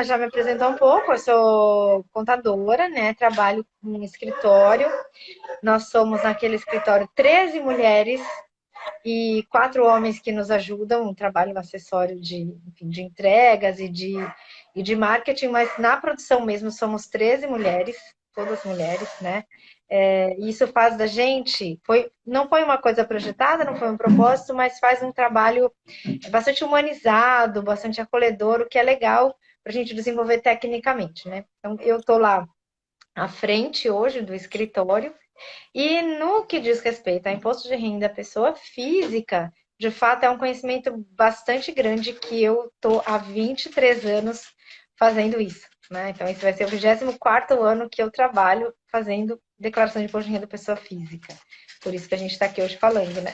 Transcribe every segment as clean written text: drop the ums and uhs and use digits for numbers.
já me apresentou um pouco, eu sou contadora, né? Trabalho em escritório. Nós somos naquele escritório 13 mulheres e 4 homens que nos ajudam, um trabalho acessório de, enfim, de entregas e de marketing, mas na produção mesmo somos 13 mulheres, todas mulheres, né? E isso faz da gente, não foi uma coisa projetada, não foi um propósito, mas faz um trabalho bastante humanizado, bastante acolhedor, o que é legal para a gente desenvolver tecnicamente, né? Então, eu estou lá à frente hoje do escritório, e no que diz respeito a imposto de renda pessoa física, de fato é um conhecimento bastante grande que eu estou há 23 anos fazendo isso, né? Então, esse vai ser o 24º ano que eu trabalho fazendo declaração de imposto de renda pessoa física. Por isso que a gente está aqui hoje falando, né?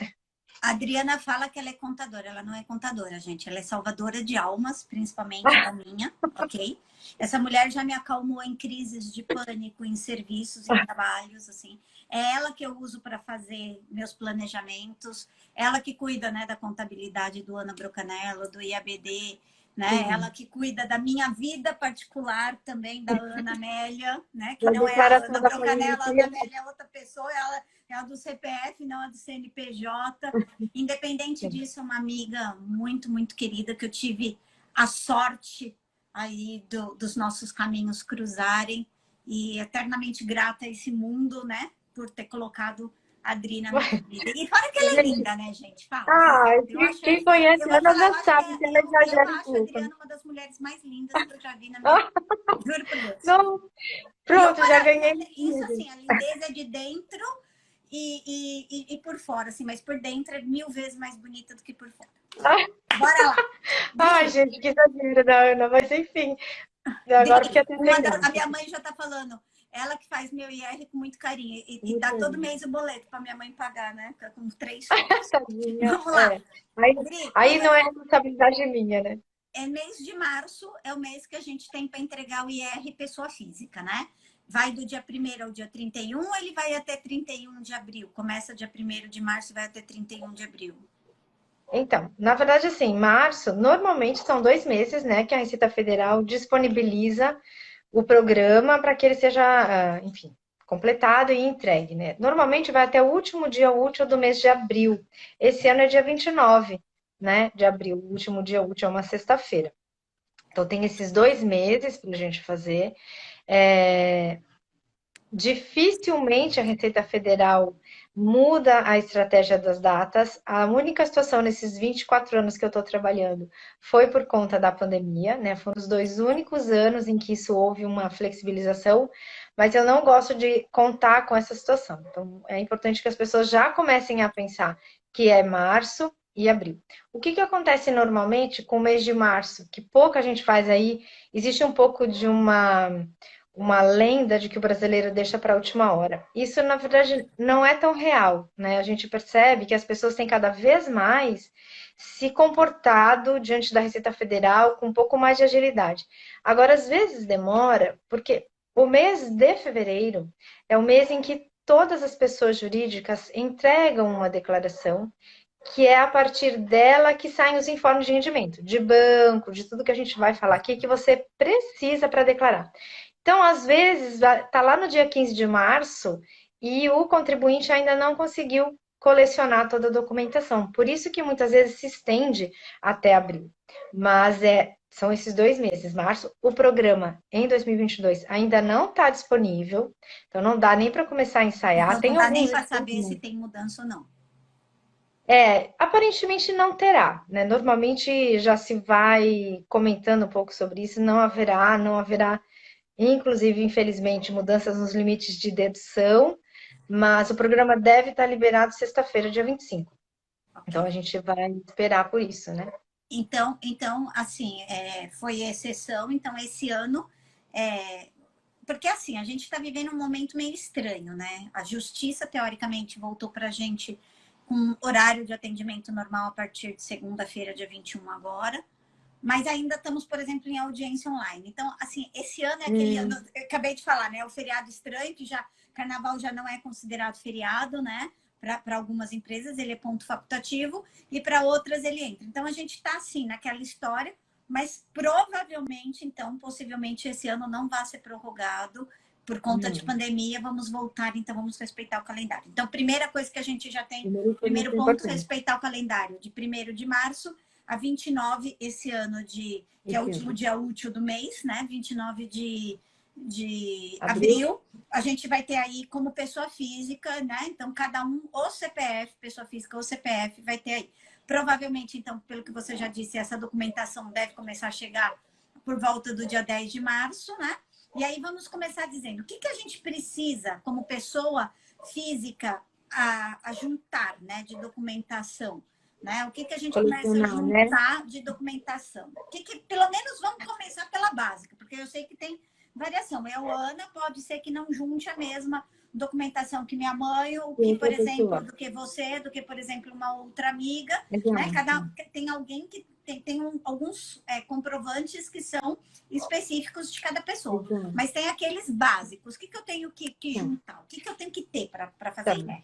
A Adriana fala que ela é contadora. Ela não é contadora, gente. Ela é salvadora de almas, principalmente da minha, ok? Essa mulher já me acalmou em crises de pânico, em serviços, em trabalhos, assim. É ela que eu uso para fazer meus planejamentos. Ela que cuida, né, da contabilidade do Ana Brocanello, do IABD, né? Ela que cuida da minha vida particular também, da Ana Amélia, né? Que Da não é a declaração Ana da Brocanello, a Ana família. Amélia é outra pessoa, ela é a do CPF, não a do CNPJ. Independente disso, é uma amiga muito, muito querida que eu tive a sorte aí dos nossos caminhos cruzarem e eternamente grata a esse mundo, né? Por ter colocado a Adri na minha vida. E fora que ela é Gente, linda, né, gente? Fala, fala. Eu acho, quem conhece eu a vou Ana falar, já sabe que ela eu exagera um acho a pouco. Adriana uma das mulheres mais lindas que eu já vi na minha vida. Juro por Deus. Não, E eu, pronto, já ganhei. isso assim, a lindeza é de dentro e por fora, assim, mas por dentro é 1000 vezes mais bonita do que por fora. Bora lá. Ai, Dri, gente, que exagero da Ana, mas enfim, agora fiquei até sem a graça. minha mãe já tá falando, ela que faz meu IR com muito carinho e dá todo mês o boleto para minha mãe pagar, né? Com 3 filhos. Tadinha, Vamos lá. Aí, Dri, aí não é responsabilidade minha, né? mês de março é o mês que a gente tem para entregar o IR pessoa física, né? Vai do dia 1º ao dia 31, ele vai até 31 de abril. Começa dia 1º de março e vai até 31 de abril. Então, na verdade, assim, março, normalmente são 2 meses, né, que a Receita Federal disponibiliza o programa para que ele seja, enfim, completado e entregue, né? Normalmente vai até o último dia útil do mês de abril. Esse ano é dia 29, né, de abril. O último dia útil é uma sexta-feira. Então, tem esses 2 meses para a gente fazer. Dificilmente a Receita Federal muda a estratégia das datas. A única situação nesses 24 anos que eu estou trabalhando foi por conta da pandemia, né? Foram os 2 únicos anos em que isso houve uma flexibilização, mas eu não gosto de contar com essa situação. Então, é importante que as pessoas já comecem a pensar que é março e abril. O que acontece normalmente com o mês de março, que pouca gente faz aí, existe um pouco de uma lenda de que o brasileiro deixa para a última hora. Isso, na verdade, não é tão real, né? A gente percebe que as pessoas têm cada vez mais se comportado diante da Receita Federal com um pouco mais de agilidade. Agora, às vezes demora, porque o mês de fevereiro é o mês em que todas as pessoas jurídicas entregam uma declaração que é a partir dela que saem os informes de rendimento, de banco, de tudo que a gente vai falar aqui, que você precisa para declarar. Então, às vezes, está lá no dia 15 de março e o contribuinte ainda não conseguiu colecionar toda a documentação. Por isso que muitas vezes se estende até abril. Mas são esses 2 meses. Março, o programa em 2022 ainda não está disponível, então não dá nem para começar a ensaiar. Então não Tem dá nem alguns para saber estudos. se tem mudança ou não. Aparentemente não terá, né? Normalmente já se vai comentando um pouco sobre isso, não haverá. Inclusive, infelizmente, mudanças nos limites de dedução, mas o programa deve estar liberado sexta-feira, dia 25. Então, Ok. a gente vai esperar por isso, né? Então assim, foi exceção. Então, esse ano... porque, assim, a gente está vivendo um momento meio estranho, né? A justiça, teoricamente, voltou para a gente com horário de atendimento normal a partir de segunda-feira, dia 21 agora. Mas ainda estamos, por exemplo, em audiência online. Então, assim, esse ano é aquele ano, eu acabei de falar, né? O feriado estranho, que já carnaval já não é considerado feriado, né? Para algumas empresas ele é ponto facultativo e para outras ele entra. Então, a gente está, assim, naquela história, mas provavelmente, então, possivelmente esse ano não vai ser prorrogado por conta de pandemia. Vamos voltar, então vamos respeitar o calendário. Então, primeira coisa que a gente já tem, primeiro ponto, respeitar o calendário de 1º de março a 29 esse ano que é o último dia útil do mês, né? 29 de abril. A gente vai ter aí como pessoa física, né? Então, cada um, ou CPF, pessoa física ou CPF, vai ter aí. Provavelmente, então, pelo que você já disse, essa documentação deve começar a chegar por volta do dia 10 de março, né? E aí vamos começar dizendo o que a gente precisa, como pessoa física, a juntar, né, de documentação. Né? O que a gente começa a juntar, né, de documentação? Pelo menos vamos começar pela básica, porque eu sei que tem variação. Eu, Ana, pode ser que não junte a mesma documentação que minha mãe, ou que, por exemplo, do que você, do que, por exemplo, uma outra amiga. Né? Tem alguém que tem alguns comprovantes que são específicos de cada pessoa. Mas tem aqueles básicos. O que eu tenho que juntar? O que eu tenho que ter para fazer IR?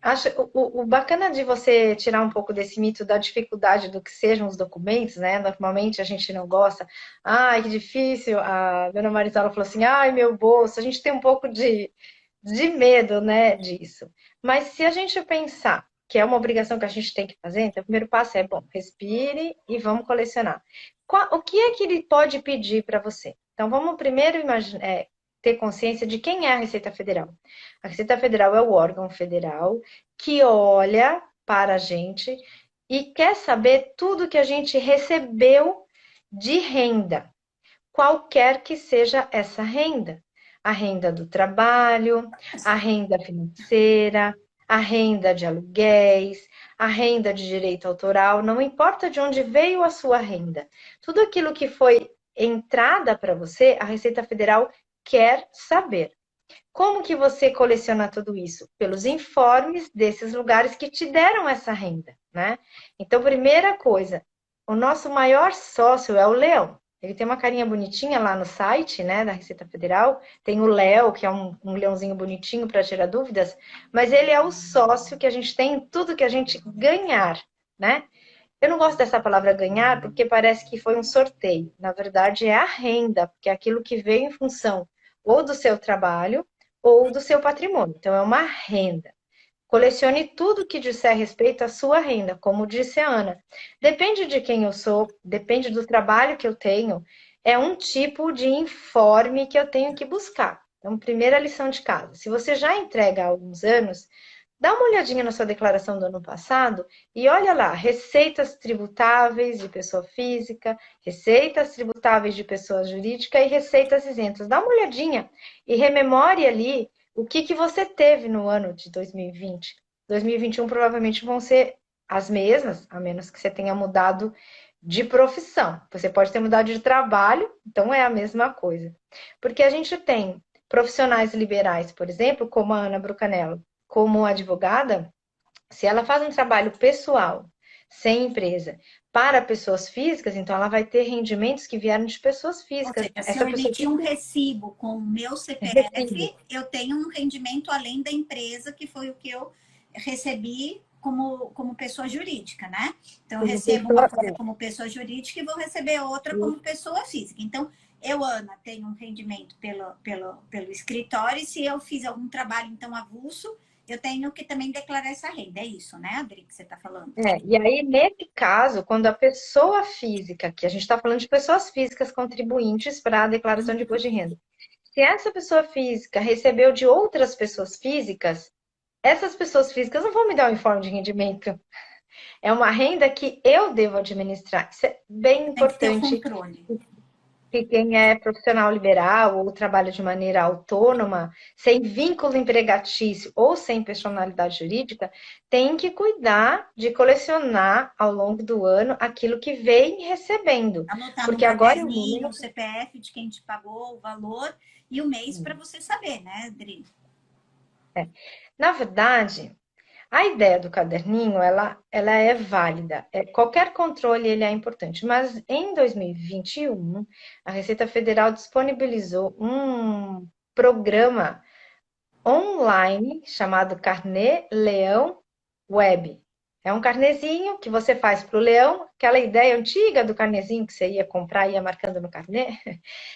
Acho o bacana de você tirar um pouco desse mito da dificuldade do que sejam os documentos, né? Normalmente a gente não gosta. Ai, que difícil. A dona Marisela falou assim, ai, meu bolso. A gente tem um pouco de medo, né, disso. Mas se a gente pensar que é uma obrigação que a gente tem que fazer, então o primeiro passo é, bom, respire e vamos colecionar. O que é que ele pode pedir para você? Então, vamos primeiro ter consciência de quem é a Receita Federal. A Receita Federal é o órgão federal que olha para a gente e quer saber tudo que a gente recebeu de renda, qualquer que seja essa renda. A renda do trabalho, a renda financeira, a renda de aluguéis, a renda de direito autoral, não importa de onde veio a sua renda. Tudo aquilo que foi entrada para você, a Receita Federal quer saber. Como que você coleciona tudo isso? Pelos informes desses lugares que te deram essa renda, né? Então, primeira coisa, o nosso maior sócio é o leão. Ele tem uma carinha bonitinha lá no site, né, da Receita Federal. Tem o Léo, que é um leãozinho bonitinho para tirar dúvidas, mas ele é o sócio que a gente tem em tudo que a gente ganhar, né? Eu não gosto dessa palavra ganhar porque parece que foi um sorteio. Na verdade, é a renda, porque é aquilo que veio em função ou do seu trabalho ou do seu patrimônio. Então, é uma renda. Colecione tudo que disser respeito à sua renda, como disse a Ana. Depende de quem eu sou, depende do trabalho que eu tenho, é um tipo de informe que eu tenho que buscar. Então, primeira lição de casa. Se você já entrega há alguns anos, dá uma olhadinha na sua declaração do ano passado e olha lá, receitas tributáveis de pessoa física, receitas tributáveis de pessoa jurídica e receitas isentas. Dá uma olhadinha e rememore ali o que você teve no ano de 2020. 2021 provavelmente vão ser as mesmas, a menos que você tenha mudado de profissão. Você pode ter mudado de trabalho, então é a mesma coisa. Porque a gente tem profissionais liberais, por exemplo, como a Ana Brucanello, como advogada, se ela faz um trabalho pessoal, sem empresa, para pessoas físicas, então ela vai ter rendimentos que vieram de pessoas físicas. Ou seja, se eu emitir um recibo com o meu CPF, eu tenho um rendimento além da empresa, que foi o que eu recebi como pessoa jurídica, né? Então, eu recebo uma coisa como pessoa jurídica e vou receber outra como pessoa física. Então, eu, Ana, tenho um rendimento pelo escritório, e se eu fiz algum trabalho, então, avulso, eu tenho que também declarar essa renda. É isso, né, Adri, que você está falando? E aí, nesse caso, quando a pessoa física, que a gente está falando de pessoas físicas contribuintes para a declaração de imposto de renda, se essa pessoa física recebeu de outras pessoas físicas, essas pessoas físicas não vão me dar um informe de rendimento. É uma renda que eu devo administrar. Isso é bem importante. Que quem é profissional liberal ou trabalha de maneira autônoma, sem vínculo empregatício ou sem personalidade jurídica, tem que cuidar de colecionar ao longo do ano aquilo que vem recebendo. Anotar porque no agora caderninho, o CPF de quem te pagou, o valor e o mês para você saber, né, Adri? Na verdade, a ideia do caderninho, ela é válida. Qualquer controle ele é importante, mas em 2021, a Receita Federal disponibilizou um programa online chamado Carnê Leão Web. É um carnezinho que você faz para o leão, aquela ideia antiga do carnezinho que você ia comprar e ia marcando no carnê.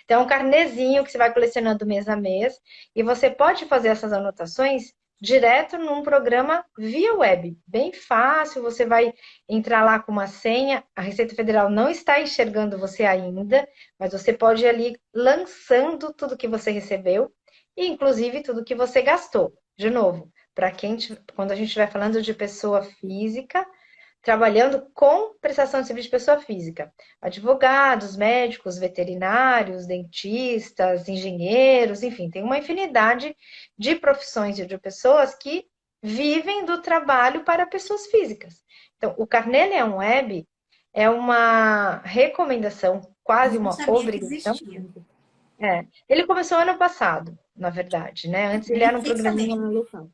Então, é um carnezinho que você vai colecionando mês a mês e você pode fazer essas anotações direto num programa via web. Bem fácil, você vai entrar lá com uma senha. A Receita Federal não está enxergando você ainda, mas você pode ir ali lançando tudo que você recebeu e, inclusive, tudo que você gastou. De novo, para quando a gente estiver falando de pessoa física, trabalhando com prestação de serviço de pessoa física. Advogados, médicos, veterinários, dentistas, engenheiros, enfim, tem uma infinidade de profissões e de pessoas que vivem do trabalho para pessoas físicas. Então, o Carnê Leão Web é uma recomendação, quase Eu não uma sabia que obrigação. existia. Ele começou ano passado, na verdade, né? Antes ele Nem era um fiquei programinha sabendo. local.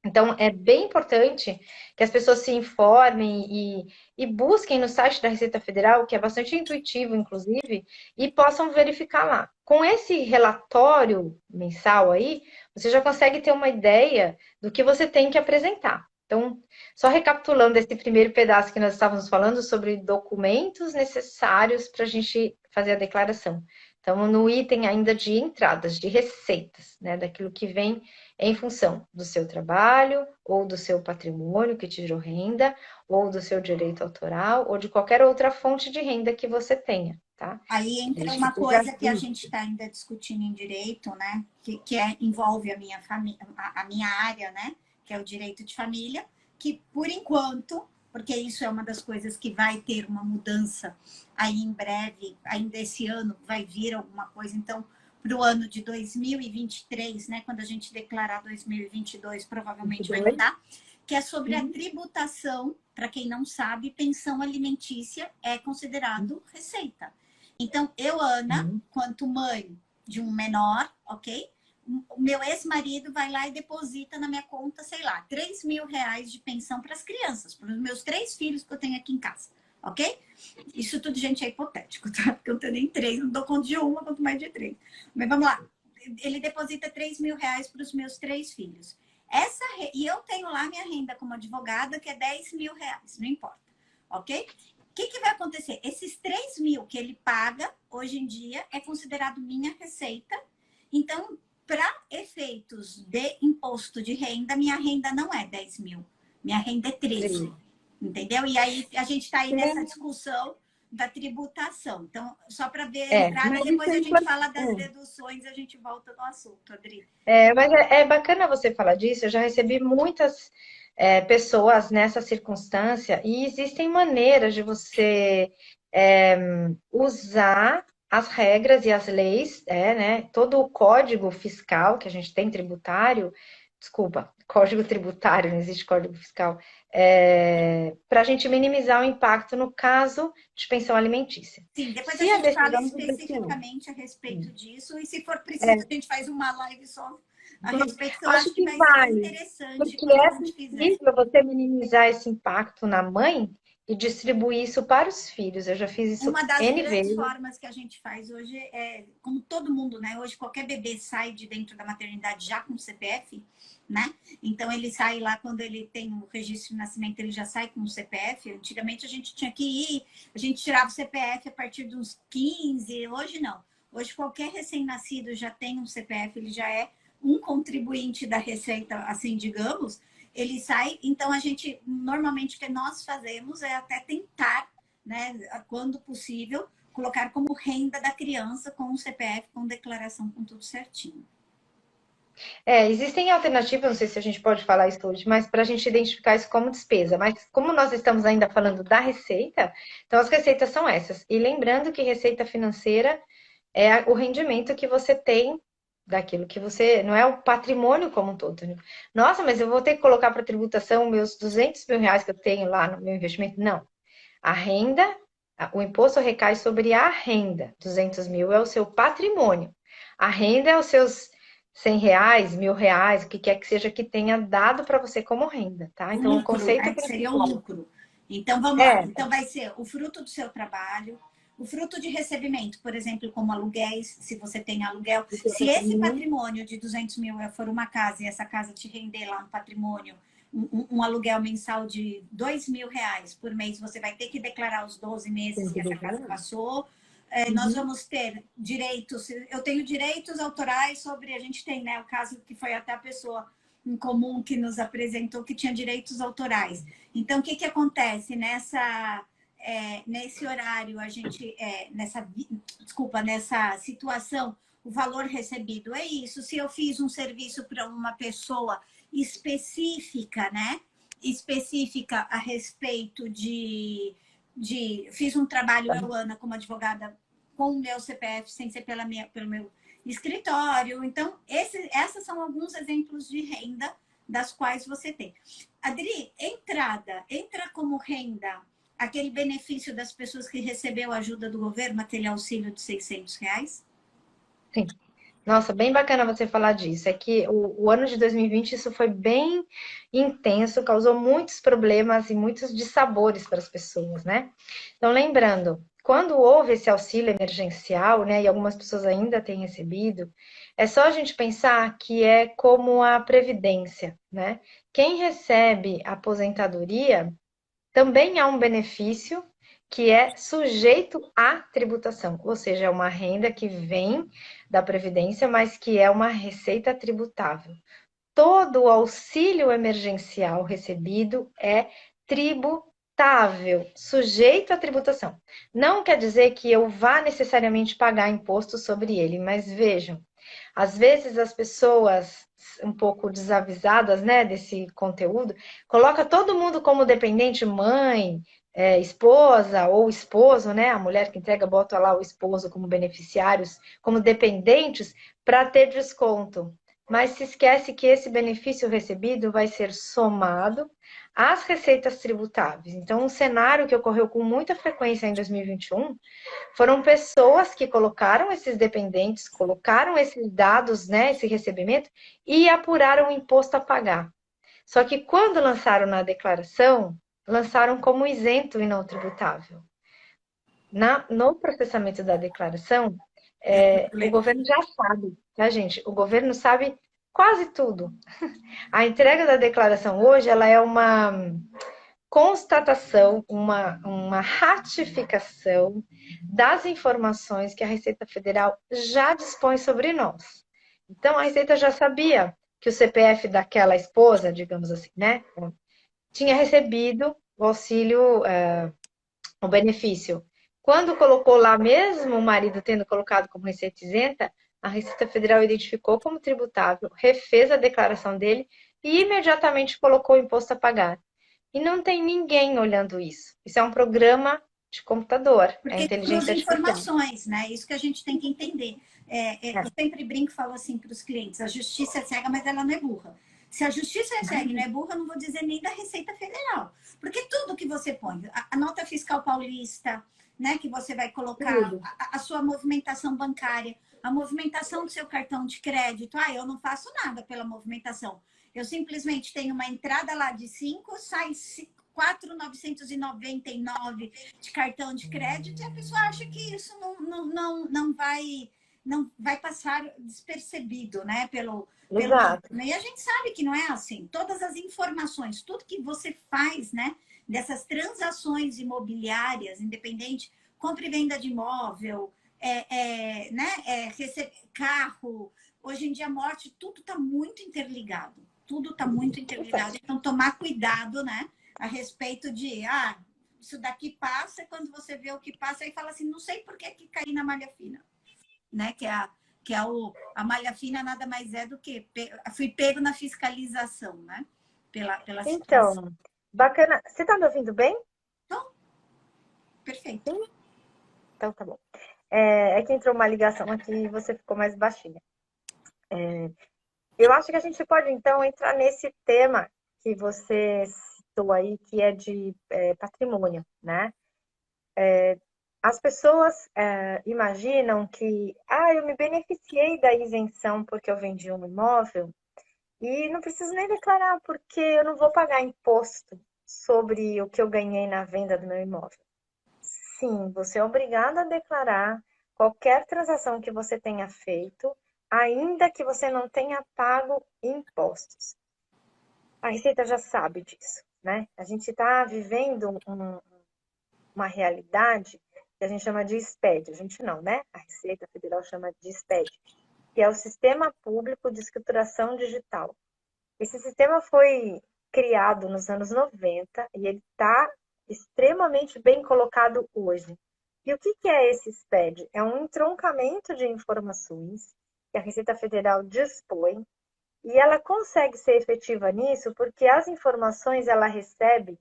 Então, é bem importante que as pessoas se informem e busquem no site da Receita Federal, que é bastante intuitivo, inclusive, e possam verificar lá. Com esse relatório mensal aí, você já consegue ter uma ideia do que você tem que apresentar. Então, só recapitulando esse primeiro pedaço que nós estávamos falando sobre documentos necessários para a gente fazer a declaração. Então, no item ainda de entradas, de receitas, né, daquilo que vem em função do seu trabalho, ou do seu patrimônio que te gerou renda, ou do seu direito autoral, ou de qualquer outra fonte de renda que você tenha, tá? Aí entra Desde que uma seja coisa que a gente está ainda discutindo em direito, né? Envolve a minha família, a minha área, né? Que é o direito de família, que por enquanto, porque isso é uma das coisas que vai ter uma mudança aí em breve, ainda esse ano vai vir alguma coisa, então para o ano de 2023, né? Quando a gente declarar 2022, provavelmente vai mudar, que é sobre a tributação. Para quem não sabe, pensão alimentícia é considerado receita. Então, eu, Ana, quanto mãe de um menor, ok? O meu ex-marido vai lá e deposita na minha conta, sei lá, 3.000 reais de pensão para as crianças, para os meus 3 filhos que eu tenho aqui em casa, ok? Isso tudo, gente, é hipotético, tá? Porque eu não tenho nem 3, não dou conta de uma, quanto mais de 3. Mas vamos lá. Ele deposita 3.000 reais para os meus 3 filhos. E eu tenho lá minha renda como advogada, que é 10.000 reais, não importa, ok? O que vai acontecer? Esses 3.000 que ele paga, hoje em dia, é considerado minha receita. Então, para efeitos de imposto de renda, minha renda não é 10.000. Minha renda é 13. Entendeu? E aí, a gente está aí nessa discussão da tributação. Então, só para ver a entrada, depois a gente fala das deduções e a gente volta no assunto, Adri. Mas é bacana você falar disso. Eu já recebi muitas pessoas nessa circunstância e existem maneiras de você usar as regras e as leis, né? Todo o código fiscal que a gente tem tributário, desculpa, código tributário, não existe código fiscal, para a gente minimizar o impacto no caso de pensão alimentícia. Sim, depois a Se a gente fala decisão especificamente a respeito disso, e se for preciso, a gente faz uma live só a respeito, que eu acho que vai ser interessante porque quando a é gente fizer. possível você minimizar esse impacto na mãe e distribuir isso para os filhos. Eu já fiz isso Uma das N grandes vezes. formas que a gente faz hoje é, como todo mundo, né? Hoje qualquer bebê sai de dentro da maternidade já com CPF, né? Então ele sai lá quando ele tem o registro de nascimento, ele já sai com o CPF. Antigamente a gente tinha que ir, a gente tirava o CPF a partir dos 15, hoje não. Hoje qualquer recém-nascido já tem um CPF, ele já é um contribuinte da Receita, assim, digamos, ele sai. Então a gente, normalmente o que nós fazemos é até tentar, né, quando possível, colocar como renda da criança com o CPF, com declaração, com tudo certinho. Existem alternativas, não sei se a gente pode falar isso hoje, mas para a gente identificar isso como despesa. Mas como nós estamos ainda falando da receita, então as receitas são essas. E lembrando que receita financeira é o rendimento que você tem daquilo que você... Não é o patrimônio como um todo. Né? Nossa, mas eu vou ter que colocar para tributação meus 200 mil reais que eu tenho lá no meu investimento? Não. A renda, o imposto recai sobre a renda. 200 mil é o seu patrimônio. A renda é os seus 100 reais, R$ 1.000, o que quer que seja que tenha dado para você como renda, tá? Então, lucro, o conceito seria o lucro. Então, vamos lá. Então, vai ser o fruto do seu trabalho, o fruto de recebimento, por exemplo, como aluguéis, se você tem aluguel. Se esse patrimônio de 200 mil for uma casa e essa casa te render lá um patrimônio um aluguel mensal de R$ 2.000 por mês, você vai ter que declarar os 12 meses que essa casa passou. Nós vamos ter direitos, eu tenho direitos autorais sobre, a gente tem, né, o caso que foi até a pessoa em comum que nos apresentou que tinha direitos autorais. Então, o que acontece nesse horário, a gente, nessa situação, o valor recebido é isso. Se eu fiz um serviço para uma pessoa específica, né? Específica a respeito fiz um trabalho, eu, Ana, como advogada, com o meu CPF, sem ser pelo meu escritório. Então, esses são alguns exemplos de renda das quais você tem. Adri, entra como renda aquele benefício das pessoas que recebeu ajuda do governo, aquele auxílio de R$ 600? Sim. Nossa, bem bacana você falar disso. É que o ano de 2020 isso foi bem intenso, causou muitos problemas e muitos dissabores para as pessoas, né? Então, lembrando, quando houve esse auxílio emergencial, né, e algumas pessoas ainda têm recebido, é só a gente pensar que é como a previdência, né? Quem recebe aposentadoria também há um benefício que é sujeito à tributação, ou seja, é uma renda que vem da Previdência, mas que é uma receita tributável. Todo o auxílio emergencial recebido é tributável, sujeito à tributação. Não quer dizer que eu vá necessariamente pagar imposto sobre ele, mas vejam, às vezes as pessoas um pouco desavisadas, né, desse conteúdo, coloca todo mundo como dependente, mãe, esposa ou esposo, né, a mulher que entrega bota lá o esposo como beneficiários, como dependentes, para ter desconto. Mas se esquece que esse benefício recebido vai ser somado às receitas tributáveis. Então, um cenário que ocorreu com muita frequência em 2021 foram pessoas que colocaram esses dependentes, colocaram esses dados, né, esse recebimento, e apuraram o imposto a pagar. Só que quando lançaram na declaração, lançaram como isento e não tributável. No processamento da declaração, o governo já sabe, tá, gente? O governo sabe quase tudo. A entrega da declaração hoje, ela é uma constatação, uma ratificação das informações que a Receita Federal já dispõe sobre nós. Então, a Receita já sabia que o CPF daquela esposa, digamos assim, né, tinha recebido o auxílio, o benefício. Quando colocou lá mesmo o marido tendo colocado como receita isenta, a Receita Federal identificou como tributável, refez a declaração dele e imediatamente colocou o imposto a pagar. E não tem ninguém olhando isso. Isso é um programa de computador, é Porque inteligência cruzam artificial. informações, né? Isso que a gente tem que entender. Eu sempre brinco e falo assim para os clientes: a justiça é cega, mas ela não é burra. Se a justiça é cega e não é burra, eu não vou dizer nem da Receita Federal. Porque tudo que você põe, a nota fiscal paulista, né, que você vai colocar, a sua movimentação bancária, a movimentação do seu cartão de crédito. Eu não faço nada pela movimentação. Eu simplesmente tenho uma entrada lá de 5, sai 4.999 de cartão de crédito, e a pessoa acha que isso não vai passar despercebido, né? Exato. E a gente sabe que não é assim. Todas as informações, tudo que você faz, né? Dessas transações imobiliárias, independente, compra e venda de imóvel, né? Carro, hoje em dia, morte, tudo está muito interligado. Tudo está muito interligado. Então, tomar cuidado, né? A respeito de, isso daqui passa, quando você vê o que passa, aí fala assim, não sei por que caí na malha fina, né? A malha fina nada mais é do que fui pego na fiscalização, né? Pela situação. Então, bacana. Você está me ouvindo bem? Então, perfeito. Sim? Então tá bom. É que entrou uma ligação aqui e você ficou mais baixinha. Eu acho que a gente pode, então, entrar nesse tema que você citou aí, que é de patrimônio, né? As pessoas imaginam que, eu me beneficiei da isenção porque eu vendi um imóvel e não preciso nem declarar porque eu não vou pagar imposto sobre o que eu ganhei na venda do meu imóvel. Sim, você é obrigado a declarar qualquer transação que você tenha feito, ainda que você não tenha pago impostos. A Receita já sabe disso, né? A gente está vivendo uma realidade que a gente chama de SPED. A gente não, né? A Receita Federal chama de SPED, que é o Sistema Público de Escrituração Digital. Esse sistema foi criado nos anos 90 e ele está extremamente bem colocado hoje. E o que é esse SPED? É um entroncamento de informações que a Receita Federal dispõe e ela consegue ser efetiva nisso porque as informações ela recebe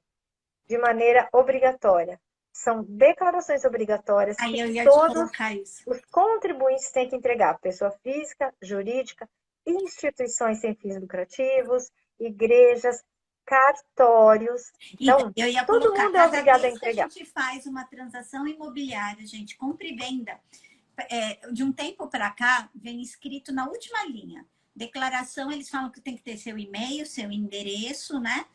de maneira obrigatória. São declarações obrigatórias Aí que eu ia te todos colocar isso. os contribuintes têm que entregar, pessoa física, jurídica, instituições sem fins lucrativos, igrejas, cartórios. Então, Então, eu ia todo colocar, mundo é cada obrigado a vez que a entregar. gente faz uma transação imobiliária, gente, compra e venda, de um tempo para cá, vem escrito na última linha. Declaração, eles falam que tem que ter seu e-mail, seu endereço, né?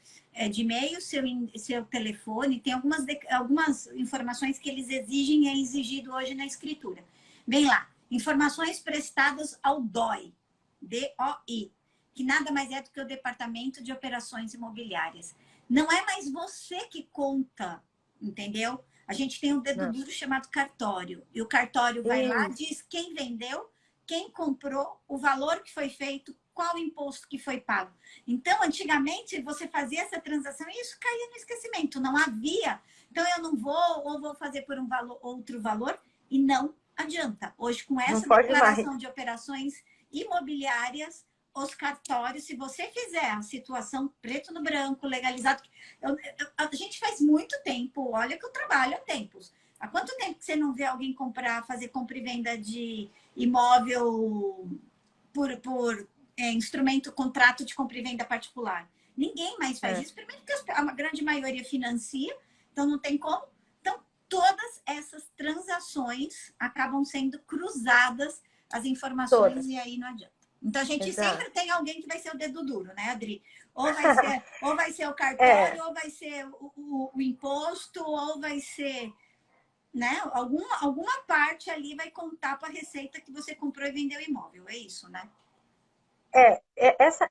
De e-mail, seu telefone, tem algumas informações que eles exigem e é exigido hoje na escritura. Vem lá, informações prestadas ao DOI, D-O-I, que nada mais é do que o Departamento de Operações Imobiliárias. Não é mais você que conta, entendeu? A gente tem um dedo Não. duro chamado cartório. E o cartório vai lá, Isso. diz quem vendeu, quem comprou, o valor que foi feito, qual imposto que foi pago. Então, antigamente, você fazia essa transação e isso caía no esquecimento. Não havia. Então, eu não vou, ou vou fazer por um valor, outro valor, e não adianta. Hoje, com Não essa pode mais. declaração de operações imobiliárias, os cartórios, se você fizer a situação preto no branco, legalizado, a gente faz muito tempo, olha que eu trabalho há tempos. Há quanto tempo que você não vê alguém fazer compra e venda de imóvel por instrumento, contrato de compra e venda particular? Ninguém mais faz É, isso. Primeiro que a grande maioria financia, então não tem como. Então, todas essas transações acabam sendo cruzadas as informações todas. e aí não adianta. Então, a gente Exato. sempre tem alguém que vai ser o dedo duro, né, Adri? Ou vai ser o É, cartório, ou vai ser o imposto, ou vai ser, né? Alguma parte ali vai contar para a receita que você comprou e vendeu imóvel. É isso, né?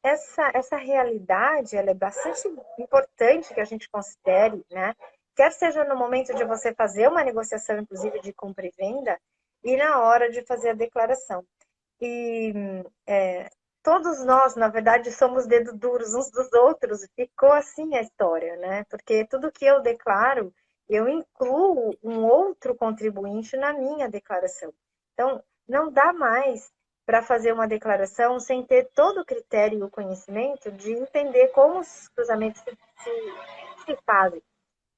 essa realidade ela é bastante importante que a gente considere, né? Quer seja no momento de você fazer uma negociação, inclusive de compra e venda, e na hora de fazer a declaração. E é, todos nós, na verdade, somos dedos duros uns dos outros. Ficou assim a história, né? Porque tudo que eu declaro, eu incluo um outro contribuinte na minha declaração. Então, não dá mais para fazer uma declaração sem ter todo o critério e o conhecimento de entender como os cruzamentos se fazem.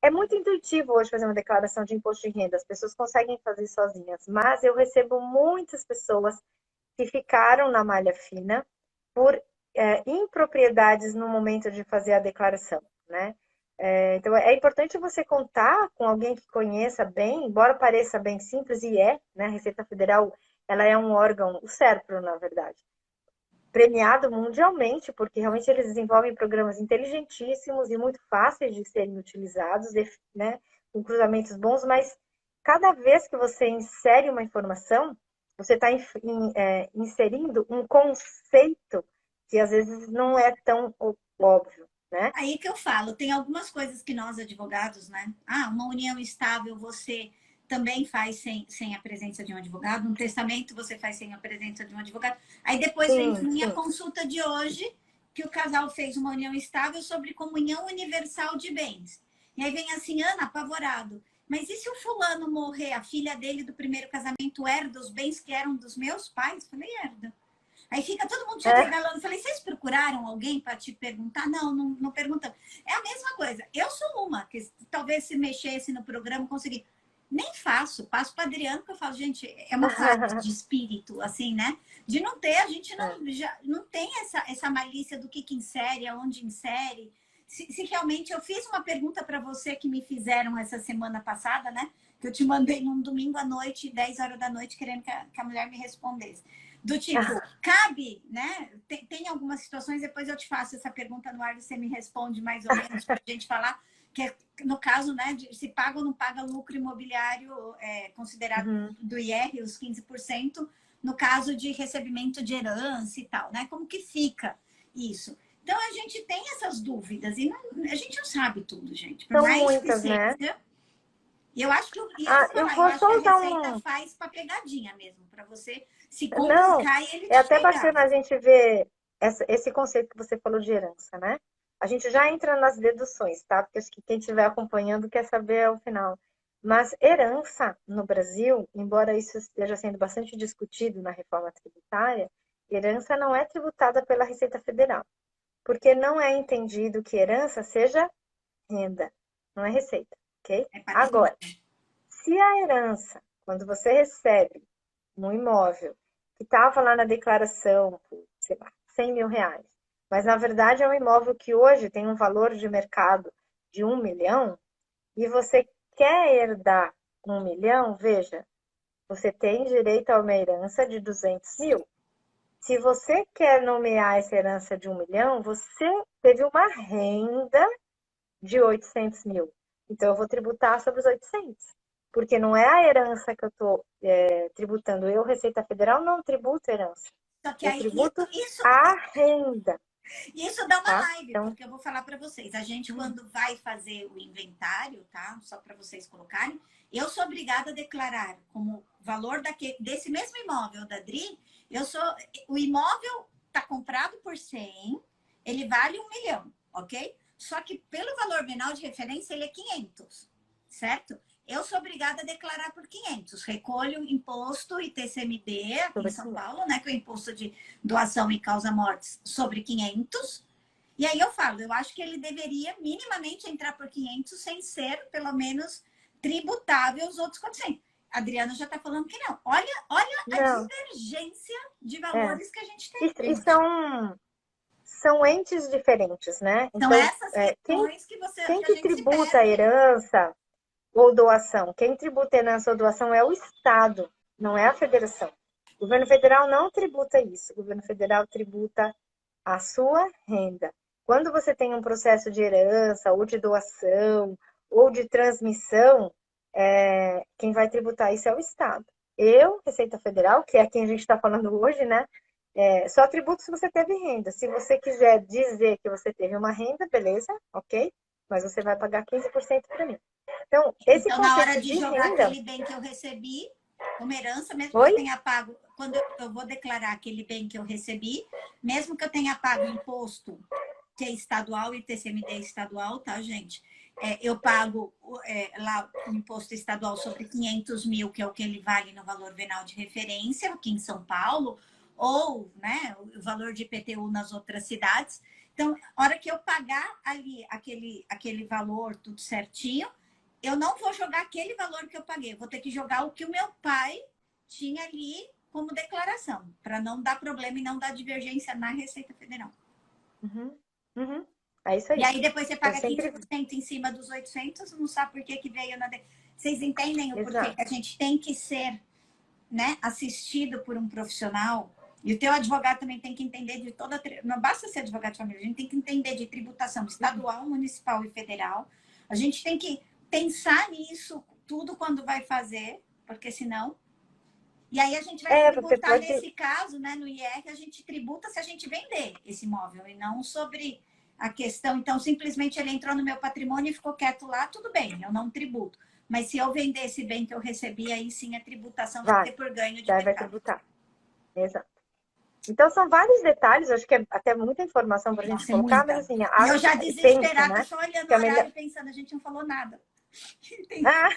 É muito intuitivo hoje fazer uma declaração de imposto de renda, as pessoas conseguem fazer sozinhas, mas eu recebo muitas pessoas que ficaram na malha fina por impropriedades no momento de fazer a declaração, né? Então é importante você contar com alguém que conheça bem, embora pareça bem simples e né? A Receita Federal ela é um órgão, o SERPRO, na verdade, premiado mundialmente, porque realmente eles desenvolvem programas inteligentíssimos e muito fáceis de serem utilizados, né? Com cruzamentos bons, mas cada vez que você insere uma informação, você está inserindo um conceito que às vezes não é tão óbvio, né? Aí que eu falo, tem algumas coisas que nós advogados, né? Ah, uma união estável você também faz sem a presença de um advogado, um testamento você faz sem a presença de um advogado. Aí depois vem Sim, minha sim. consulta de hoje, que o casal fez uma união estável sobre comunhão universal de bens. E aí vem assim, Ana, apavorado. Mas e se o fulano morrer, a filha dele do primeiro casamento herda os bens que eram dos meus pais? Falei, herda. Aí fica todo mundo te É. regalando. Falei, vocês procuraram alguém para te perguntar? Não perguntamos. É a mesma coisa. Eu sou uma, que talvez se mexesse no programa, consegui. Nem faço, passo para Adriano, que eu falo, gente, é uma paz de espírito, assim, né? De não ter, a gente não tem essa malícia do que insere, aonde insere. Se realmente eu fiz uma pergunta para você que me fizeram essa semana passada, né? Que eu te mandei num domingo à noite, 10 horas da noite, querendo que a mulher me respondesse. Do tipo, cabe, né? Tem algumas situações, depois eu te faço essa pergunta no ar e você me responde mais ou menos para a gente falar, que é, no caso, né, de se paga ou não paga lucro imobiliário considerado Uhum. do IR, os 15%, no caso de recebimento de herança e tal, né? Como que fica isso? Então, a gente tem essas dúvidas e a gente não sabe tudo, gente. Por São mais que muitas, né? seja. E eu acho que, Eu eu vou acho que só a usar Receita um... faz para pegadinha mesmo, para você se Não, complicar e ele é te até pegar. bacana a gente ver esse conceito que você falou de herança, né? A gente já entra nas deduções, tá? Porque acho que quem estiver acompanhando quer saber ao final. Mas herança no Brasil, embora isso esteja sendo bastante discutido na reforma tributária, herança não é tributada pela Receita Federal, porque não é entendido que herança seja renda, não é receita, ok? É patrimônio. Agora, se a herança, quando você recebe um imóvel que estava lá na declaração por, sei lá, R$ 100.000, mas na verdade é um imóvel que hoje tem um valor de mercado de 1 milhão e você quer herdar 1 milhão, veja, você tem direito a uma herança de 200 mil. Se você quer nomear essa herança de 1 milhão, você teve uma renda de 800 mil. Então, eu vou tributar sobre os 800. Porque não é a herança que eu estou tributando. Eu, Receita Federal, não tributo herança. Só que Eu aí tributo a renda, isso dá uma tá? live, Então, porque eu vou falar para vocês. A gente, quando vai fazer o inventário, tá? Só para vocês colocarem, eu sou obrigada a declarar como valor desse mesmo imóvel da Dri, o imóvel está comprado por 100, ele vale 1 milhão, ok? Só que pelo valor venal de referência, ele é 500, certo? Eu sou obrigada a declarar por 500. Recolho imposto e TCMD aqui em sobre São 500. Paulo, né? Que é o imposto de doação e causa-mortes sobre 500. E aí eu falo, eu acho que ele deveria minimamente entrar por 500 sem ser, pelo menos, tributável os outros 400. A Adriana já está falando que não. Olha a Não, divergência de é. valores que a gente tem, E gente. são entes diferentes, né? São Então, essas quem, questões quem que a que gente se tributa a perde. herança ou doação? Quem tributa a herança ou doação é o Estado, não é a federação. O governo federal não tributa isso. O governo federal tributa a sua renda. Quando você tem um processo de herança, ou de doação, ou de transmissão, quem vai tributar isso é o Estado. Eu, Receita Federal, que é quem a gente está falando hoje, né? Só tributo se você teve renda. Se você quiser dizer que você teve uma renda, beleza, ok? Mas você vai pagar 15% para mim. Então, esse Então, na hora conceito de de jogar renda. aquele bem que eu recebi, uma herança, mesmo que eu Oi? tenha pago, quando eu vou declarar aquele bem que eu recebi, mesmo que eu tenha pago imposto, que é estadual e TCMD estadual, tá, gente? Eu pago lá o imposto estadual sobre 500 mil, que é o que ele vale no valor venal de referência, aqui em São Paulo, ou né, o valor de IPTU nas outras cidades. Então, a hora que eu pagar ali aquele valor tudo certinho, eu não vou jogar aquele valor que eu paguei, eu vou ter que jogar o que o meu pai tinha ali como declaração, para não dar problema e não dar divergência na Receita Federal. Uhum, uhum. É isso E aí. aí depois você Eu paga sempre. 15% em cima dos 800, não sabe por que, que veio na... Vocês entendem o porquê que Exato. a gente tem que ser, né, assistido por um profissional? E o teu advogado também tem que entender de toda... Não basta ser advogado de família, a gente tem que entender de tributação estadual, municipal e federal. A gente tem que pensar nisso tudo quando vai fazer, porque senão... E aí a gente vai Você tributar pode. nesse caso, né, no IR, a gente tributa se a gente vender esse imóvel e não sobre a questão. Então, simplesmente ele entrou no meu patrimônio e ficou quieto lá, tudo bem, eu não tributo. Mas se eu vender esse bem que eu recebi, aí sim a tributação vai ser Vai, por ganho de daí vai mercado. tributar. Exato. Então, são vários detalhes, acho que é até muita informação para a gente Nossa, é colocar, mas muita. assim, E eu acho já e penso, desesperada, né? só olhando Que o a melhor. horário, pensando, a gente não falou nada. Ah,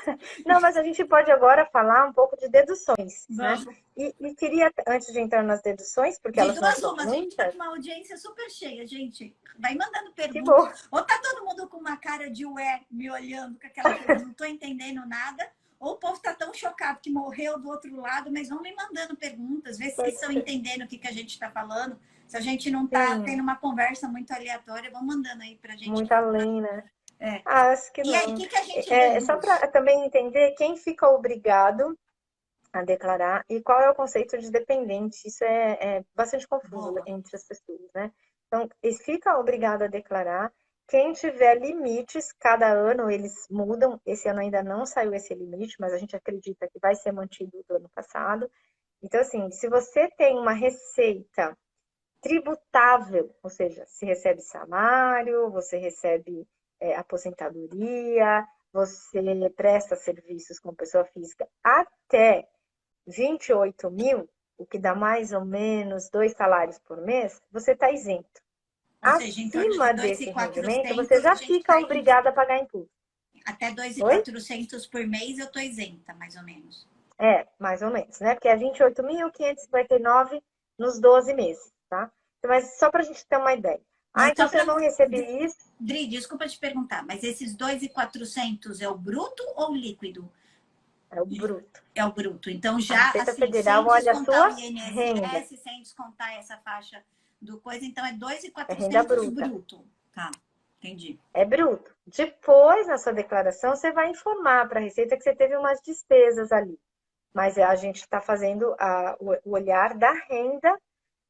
não, mas a gente pode agora falar um pouco de deduções, né? Vamos. E queria, antes de entrar nas deduções, porque De elas não duas são uma, a gente tá muitas, com uma audiência super cheia, gente. Vai mandando que perguntas. bom. Ou tá todo mundo com uma cara de ué, me olhando com aquela coisa, não tô entendendo nada. Ou o povo tá tão chocado que morreu do outro lado, mas vão me mandando perguntas, ver se vocês Pode estão ser. entendendo o que, que a gente está falando. Se a gente não tá Sim, tendo uma conversa muito aleatória, vão mandando aí pra gente. muito além, né? É. Ah, acho que E aí, o não. que, que a gente Só deduz? para também entender quem fica obrigado a declarar e qual é o conceito de dependente. Isso é bastante confuso Boa. entre as pessoas, né? Então, eles ficam obrigados a declarar. Quem tiver limites, cada ano eles mudam. Esse ano ainda não saiu esse limite, mas a gente acredita que vai ser mantido do ano passado. Então, assim, se você tem uma receita tributável, ou seja, se recebe salário, você recebe aposentadoria, você presta serviços como pessoa física até 28 mil, o que dá mais ou menos 2 salários por mês, você está isento. Ou seja, em torno de Acima desse rendimento, você 2.400 a já gente fica está isento. obrigada a pagar imposto. Até Oi? 2.400 por mês eu estou isenta, mais ou menos. Mais ou menos, né? Porque é 28.559 nos 12 meses, tá? Mas só para a gente ter uma ideia. Mas Então só você para... não recebe isso. Dri, desculpa te perguntar, mas esses 2.400 é o bruto ou o líquido? É o bruto. É o bruto. Então, A já, Receita assim, Federal sem olha a descontar o sua renda. INSS, sem descontar essa faixa do coisa, então é É renda 2.400 bruta. bruto. Tá, entendi. É bruto. Depois, na sua declaração, você vai informar para a Receita que você teve umas despesas ali. Mas a gente está fazendo o olhar da renda,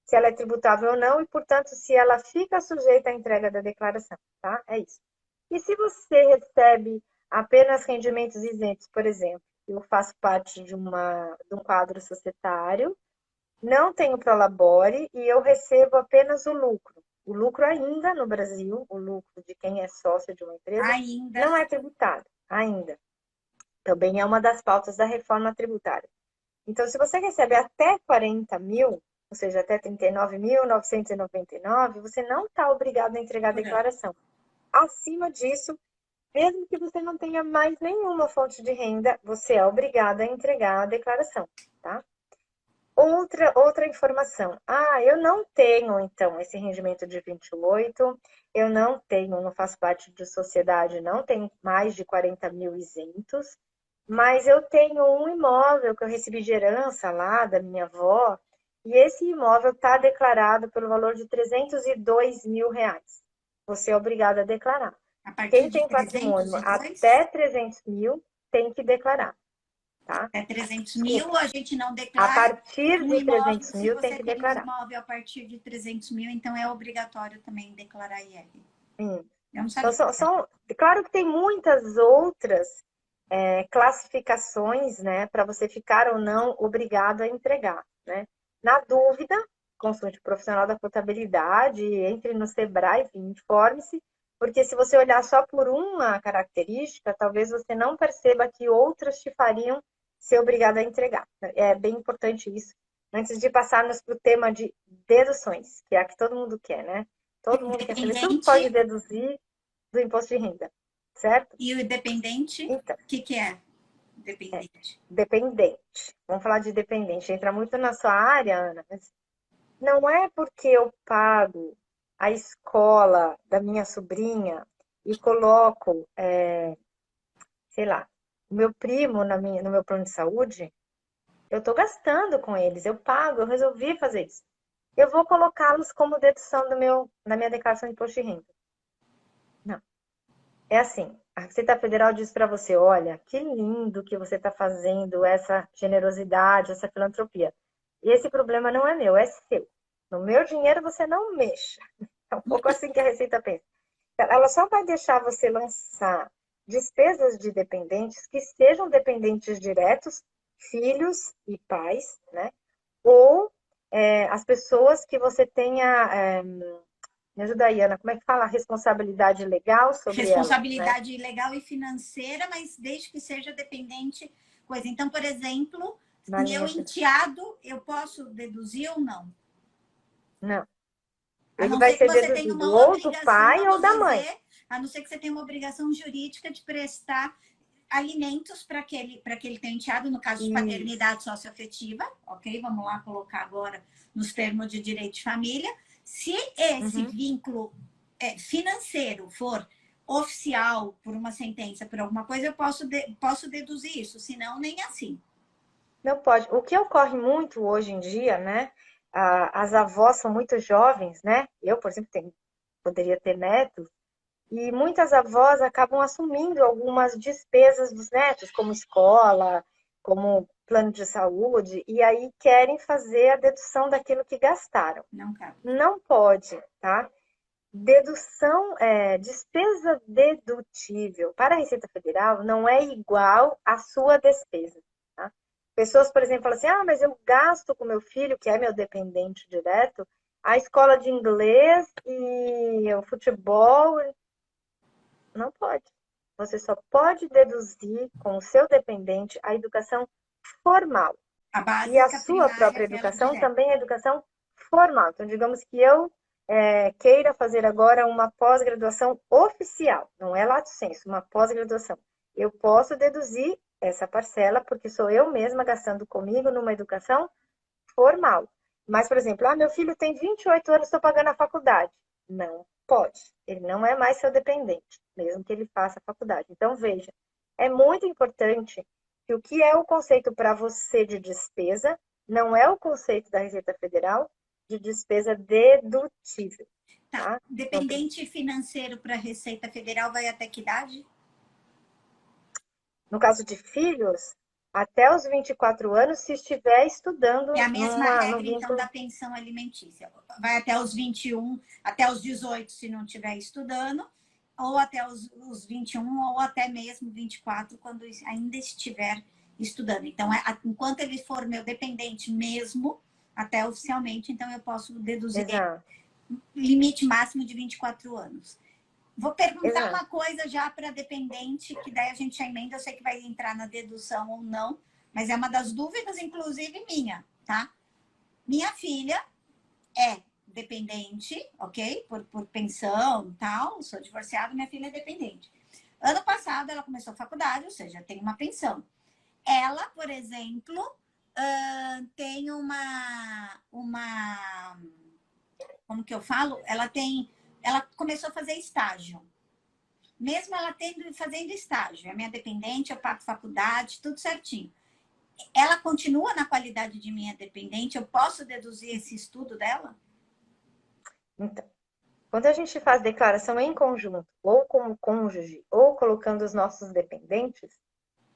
se ela é tributável ou não, e, portanto, se ela fica sujeita à entrega da declaração, tá? É isso. E se você recebe apenas rendimentos isentos, por exemplo, eu faço parte de um quadro societário, não tenho prolabore e eu recebo apenas o lucro. O lucro ainda no Brasil, o lucro de quem é sócio de uma empresa, Ainda. não é tributado, ainda. Também é uma das pautas da reforma tributária. Então, se você recebe até 40 mil, ou seja, até 39.999, você não está obrigado a entregar a Por ano. declaração. Acima disso, mesmo que você não tenha mais nenhuma fonte de renda, você é obrigado a entregar a declaração, tá? Outra informação. Eu não tenho, então, esse rendimento de 28, eu não tenho, não faço parte de sociedade, não tenho mais de 40 mil isentos, mas eu tenho um imóvel que eu recebi de herança lá da minha avó, e esse imóvel está declarado pelo valor de 302 mil reais. Você é obrigado a declarar. A partir Quem de tem patrimônio 302, até 300 mil tem que declarar, tá? até 300 Desculpa. mil, a gente não A declara. partir Um de imóvel, 300 se mil tem você que tem um declarar. imóvel a partir de 300 mil, então é obrigatório também declarar IR. Sim. Eu não Então, sabia. claro que tem muitas outras classificações, né, para você ficar ou não obrigado a entregar, né? Na dúvida, consulte o profissional da contabilidade, entre no Sebrae e informe-se, porque se você olhar só por uma característica, talvez você não perceba que outras te fariam ser obrigado a entregar. É bem importante isso. Antes de passarmos para o tema de deduções, que é a que todo mundo quer, né? Todo mundo quer saber tudo que pode Independente deduzir do imposto de renda, certo? e o dependente, Então, o que, que é dependente? dependente. Vamos falar de dependente. Entra muito na sua área, Ana, mas não é porque eu pago a escola da minha sobrinha e coloco, sei lá, o meu primo no meu plano de saúde, eu estou gastando com eles, eu pago, eu resolvi fazer isso. Eu vou colocá-los como dedução da minha declaração de imposto de renda. Não. É assim, a Receita Federal diz para você, olha, que lindo que você está fazendo essa generosidade, essa filantropia. E esse problema não é meu, é seu. No meu dinheiro você não mexa. É um pouco assim que a Receita pensa. Ela só vai deixar você lançar despesas de dependentes que sejam dependentes diretos, filhos e pais, né? Ou as pessoas que você tenha me ajuda aí, Ana, como é que fala? Responsabilidade legal sobre elas, né? Responsabilidade legal e financeira, mas desde que seja dependente coisa. Então, por exemplo, Na meu linha de... enteado, eu posso deduzir ou não? Não. A Ele não vai ser que ser você tenha deduzido uma ou do obrigação, pai ou vamos da mãe. dizer, a não ser que você tenha uma obrigação jurídica de prestar alimentos para aquele teu enteado, no caso de E... paternidade socioafetiva, ok? Vamos lá colocar agora nos termos de direito de família. Se esse Uhum. vínculo financeiro for oficial por uma sentença, por alguma coisa, eu posso deduzir isso, senão nem assim. Não pode. O que ocorre muito hoje em dia, né? As avós são muito jovens, né? Eu, por exemplo, poderia ter netos, e muitas avós acabam assumindo algumas despesas dos netos, como escola, como plano de saúde, e aí querem fazer a dedução daquilo que gastaram. Não cabe. Não pode, tá? Dedução, despesa dedutível para a Receita Federal não é igual à sua despesa. Tá? Pessoas, por exemplo, falam assim: mas eu gasto com meu filho, que é meu dependente direto, a escola de inglês e o futebol. Não pode. Você só pode deduzir com o seu dependente a educação formal. A E a básica, sua primária, própria aquela educação direta. também é educação formal. Então, digamos que eu queira fazer agora uma pós-graduação oficial, não é lato sensu, uma pós-graduação. Eu posso deduzir essa parcela, porque sou eu mesma gastando comigo numa educação formal. Mas, por exemplo, meu filho tem 28 anos, estou pagando a faculdade. Não pode. Ele não é mais seu dependente, mesmo que ele faça a faculdade. Então, veja, é muito importante que o que é o conceito para você de despesa não é o conceito da Receita Federal de despesa dedutível. Tá. Tá? Então, Dependente financeiro para a Receita Federal vai até que idade? no caso de filhos, até os 24 anos, se estiver É estudando a mesma no regra, então, vínculo. da pensão alimentícia. Vai até os 21, até os 18, se não estiver estudando, ou até os 21, ou até mesmo 24, quando ainda estiver estudando. Então, enquanto ele for meu dependente mesmo, até oficialmente, então eu posso deduzir Exato, limite máximo de 24 anos. Vou perguntar exato. uma coisa já para dependente, que daí a gente já emenda, eu sei que vai entrar na dedução ou não, mas é uma das dúvidas, inclusive, minha, tá? Minha filha é dependente, ok? Por pensão e tal, sou divorciada, minha filha é dependente. Ano passado ela começou a faculdade, ou seja, tem uma pensão. Ela, por exemplo, tem como que eu falo? Ela começou a fazer estágio. Mesmo ela fazendo estágio, é minha dependente, eu pago faculdade, tudo certinho. Ela continua na qualidade de minha dependente? Eu posso deduzir esse estudo dela? Então, quando a gente faz declaração em conjunto, ou como cônjuge, ou colocando os nossos dependentes,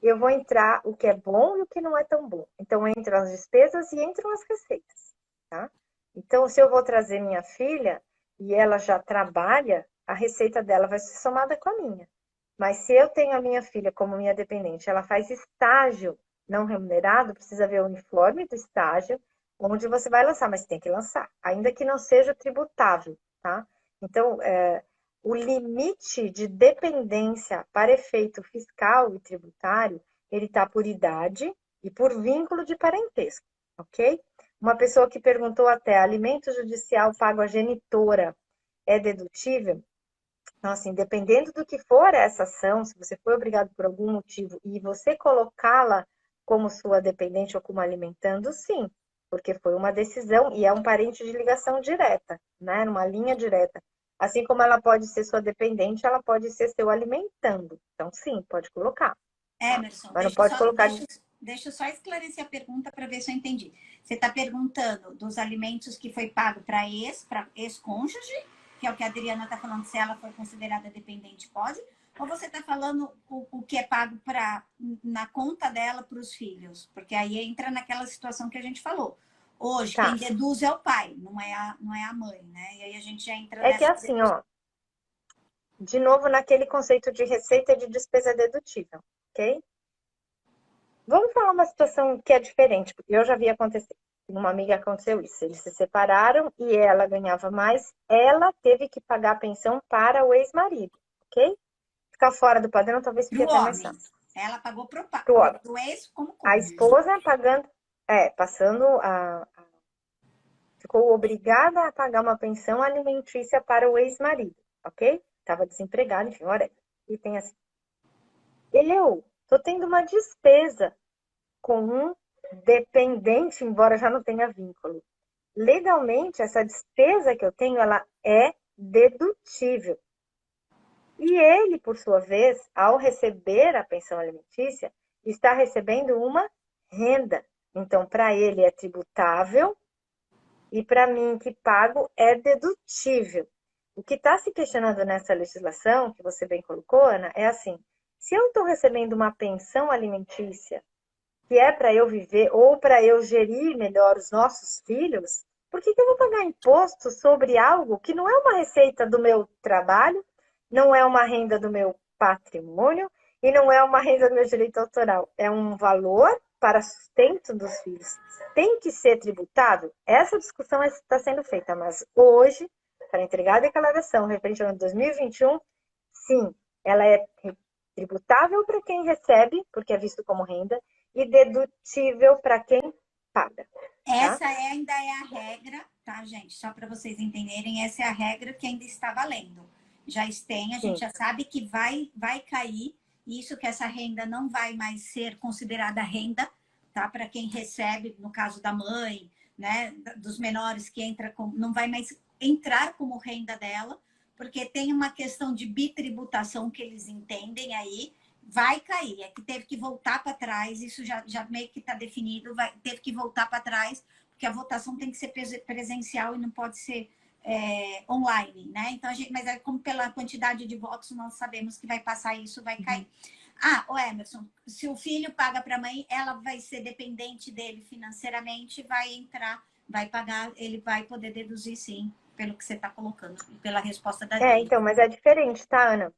eu vou entrar o que é bom e o que não é tão bom. Então, entram as despesas e entram as receitas, tá? Então, se eu vou trazer minha filha e ela já trabalha, a receita dela vai ser somada com a minha. Mas se eu tenho a minha filha como minha dependente, ela faz estágio não remunerado, precisa ver o uniforme do estágio, onde você vai lançar, mas tem que lançar, ainda que não seja tributável, tá? Então, o limite de dependência para efeito fiscal e tributário, ele está por idade e por vínculo de parentesco, ok? Uma pessoa que perguntou até, alimento judicial pago à genitora é dedutível? Então, assim, dependendo do que for essa ação, se você foi obrigado por algum motivo e você colocá-la como sua dependente ou como alimentando, sim, porque foi uma decisão e é um parente de ligação direta, né? Numa linha direta. Assim como ela pode ser sua dependente, ela pode ser seu alimentando. Então, sim, pode colocar, tá? Emerson, Mas não pode colocar. deixa eu só esclarecer a pergunta para ver se eu entendi. Você está perguntando dos alimentos que foi pago para ex-cônjuge, que é o que a Adriana está falando, se ela foi considerada dependente, pode? Ou você está falando o que é pago na conta dela para os filhos? Porque aí entra naquela situação que a gente falou. Hoje, quem Tá. deduz é o pai, não é a mãe, né? E aí a gente já entra É que nessa assim, ó, de novo naquele conceito de receita de despesa dedutível, ok? Vamos falar uma situação que é diferente, porque eu já vi acontecer. Uma amiga aconteceu isso. Eles se separaram e ela ganhava mais. Ela teve que pagar a pensão para o ex-marido, ok? Ficar fora do padrão talvez para fique o até mais homem. fácil. Ela pagou para Para o homem. o ex como A cônjuge. esposa pagando, passando ficou obrigada a pagar uma pensão alimentícia para o ex-marido, ok? Estava desempregada, enfim, olha. E tem assim. Eu tô tendo uma despesa com um dependente, embora já não tenha vínculo. Legalmente, essa despesa que eu tenho, ela é dedutível. E ele, por sua vez, ao receber a pensão alimentícia, está recebendo uma renda. Então, para ele é tributável e para mim que pago é dedutível. O que está se questionando nessa legislação, que você bem colocou, Ana, é assim: se eu estou recebendo uma pensão alimentícia que é para eu viver ou para eu gerir melhor os nossos filhos, por que eu vou pagar imposto sobre algo que não é uma receita do meu trabalho, não é uma renda do meu patrimônio e não é uma renda do meu direito autoral? É um valor para sustento dos filhos tem que ser tributado? Essa discussão está sendo feita, mas hoje, para entregar a declaração referente ao ano 2021, sim, ela é tributável para quem recebe, porque é visto como renda, e dedutível para quem paga. Essa ainda é a regra, tá, gente? Só para vocês entenderem, essa é a regra que ainda está valendo. Já tem, a gente já sabe que vai cair, isso que essa renda não vai mais ser considerada renda, tá? Para quem recebe, no caso da mãe, né, dos menores que entra com, não vai mais entrar como renda dela, porque tem uma questão de bitributação que eles entendem aí, vai cair, é que teve que voltar para trás, isso já meio que está definido, teve que voltar para trás, porque a votação tem que ser presencial e não pode ser online, né? Então, mas como pela quantidade de votos, nós sabemos que vai passar isso, vai cair. O Emerson, se o filho paga para a mãe, ela vai ser dependente dele financeiramente, vai entrar, vai pagar, ele vai poder deduzir sim, pelo que você está colocando, pela resposta da Júlia. Então, mas é diferente, tá, Ana?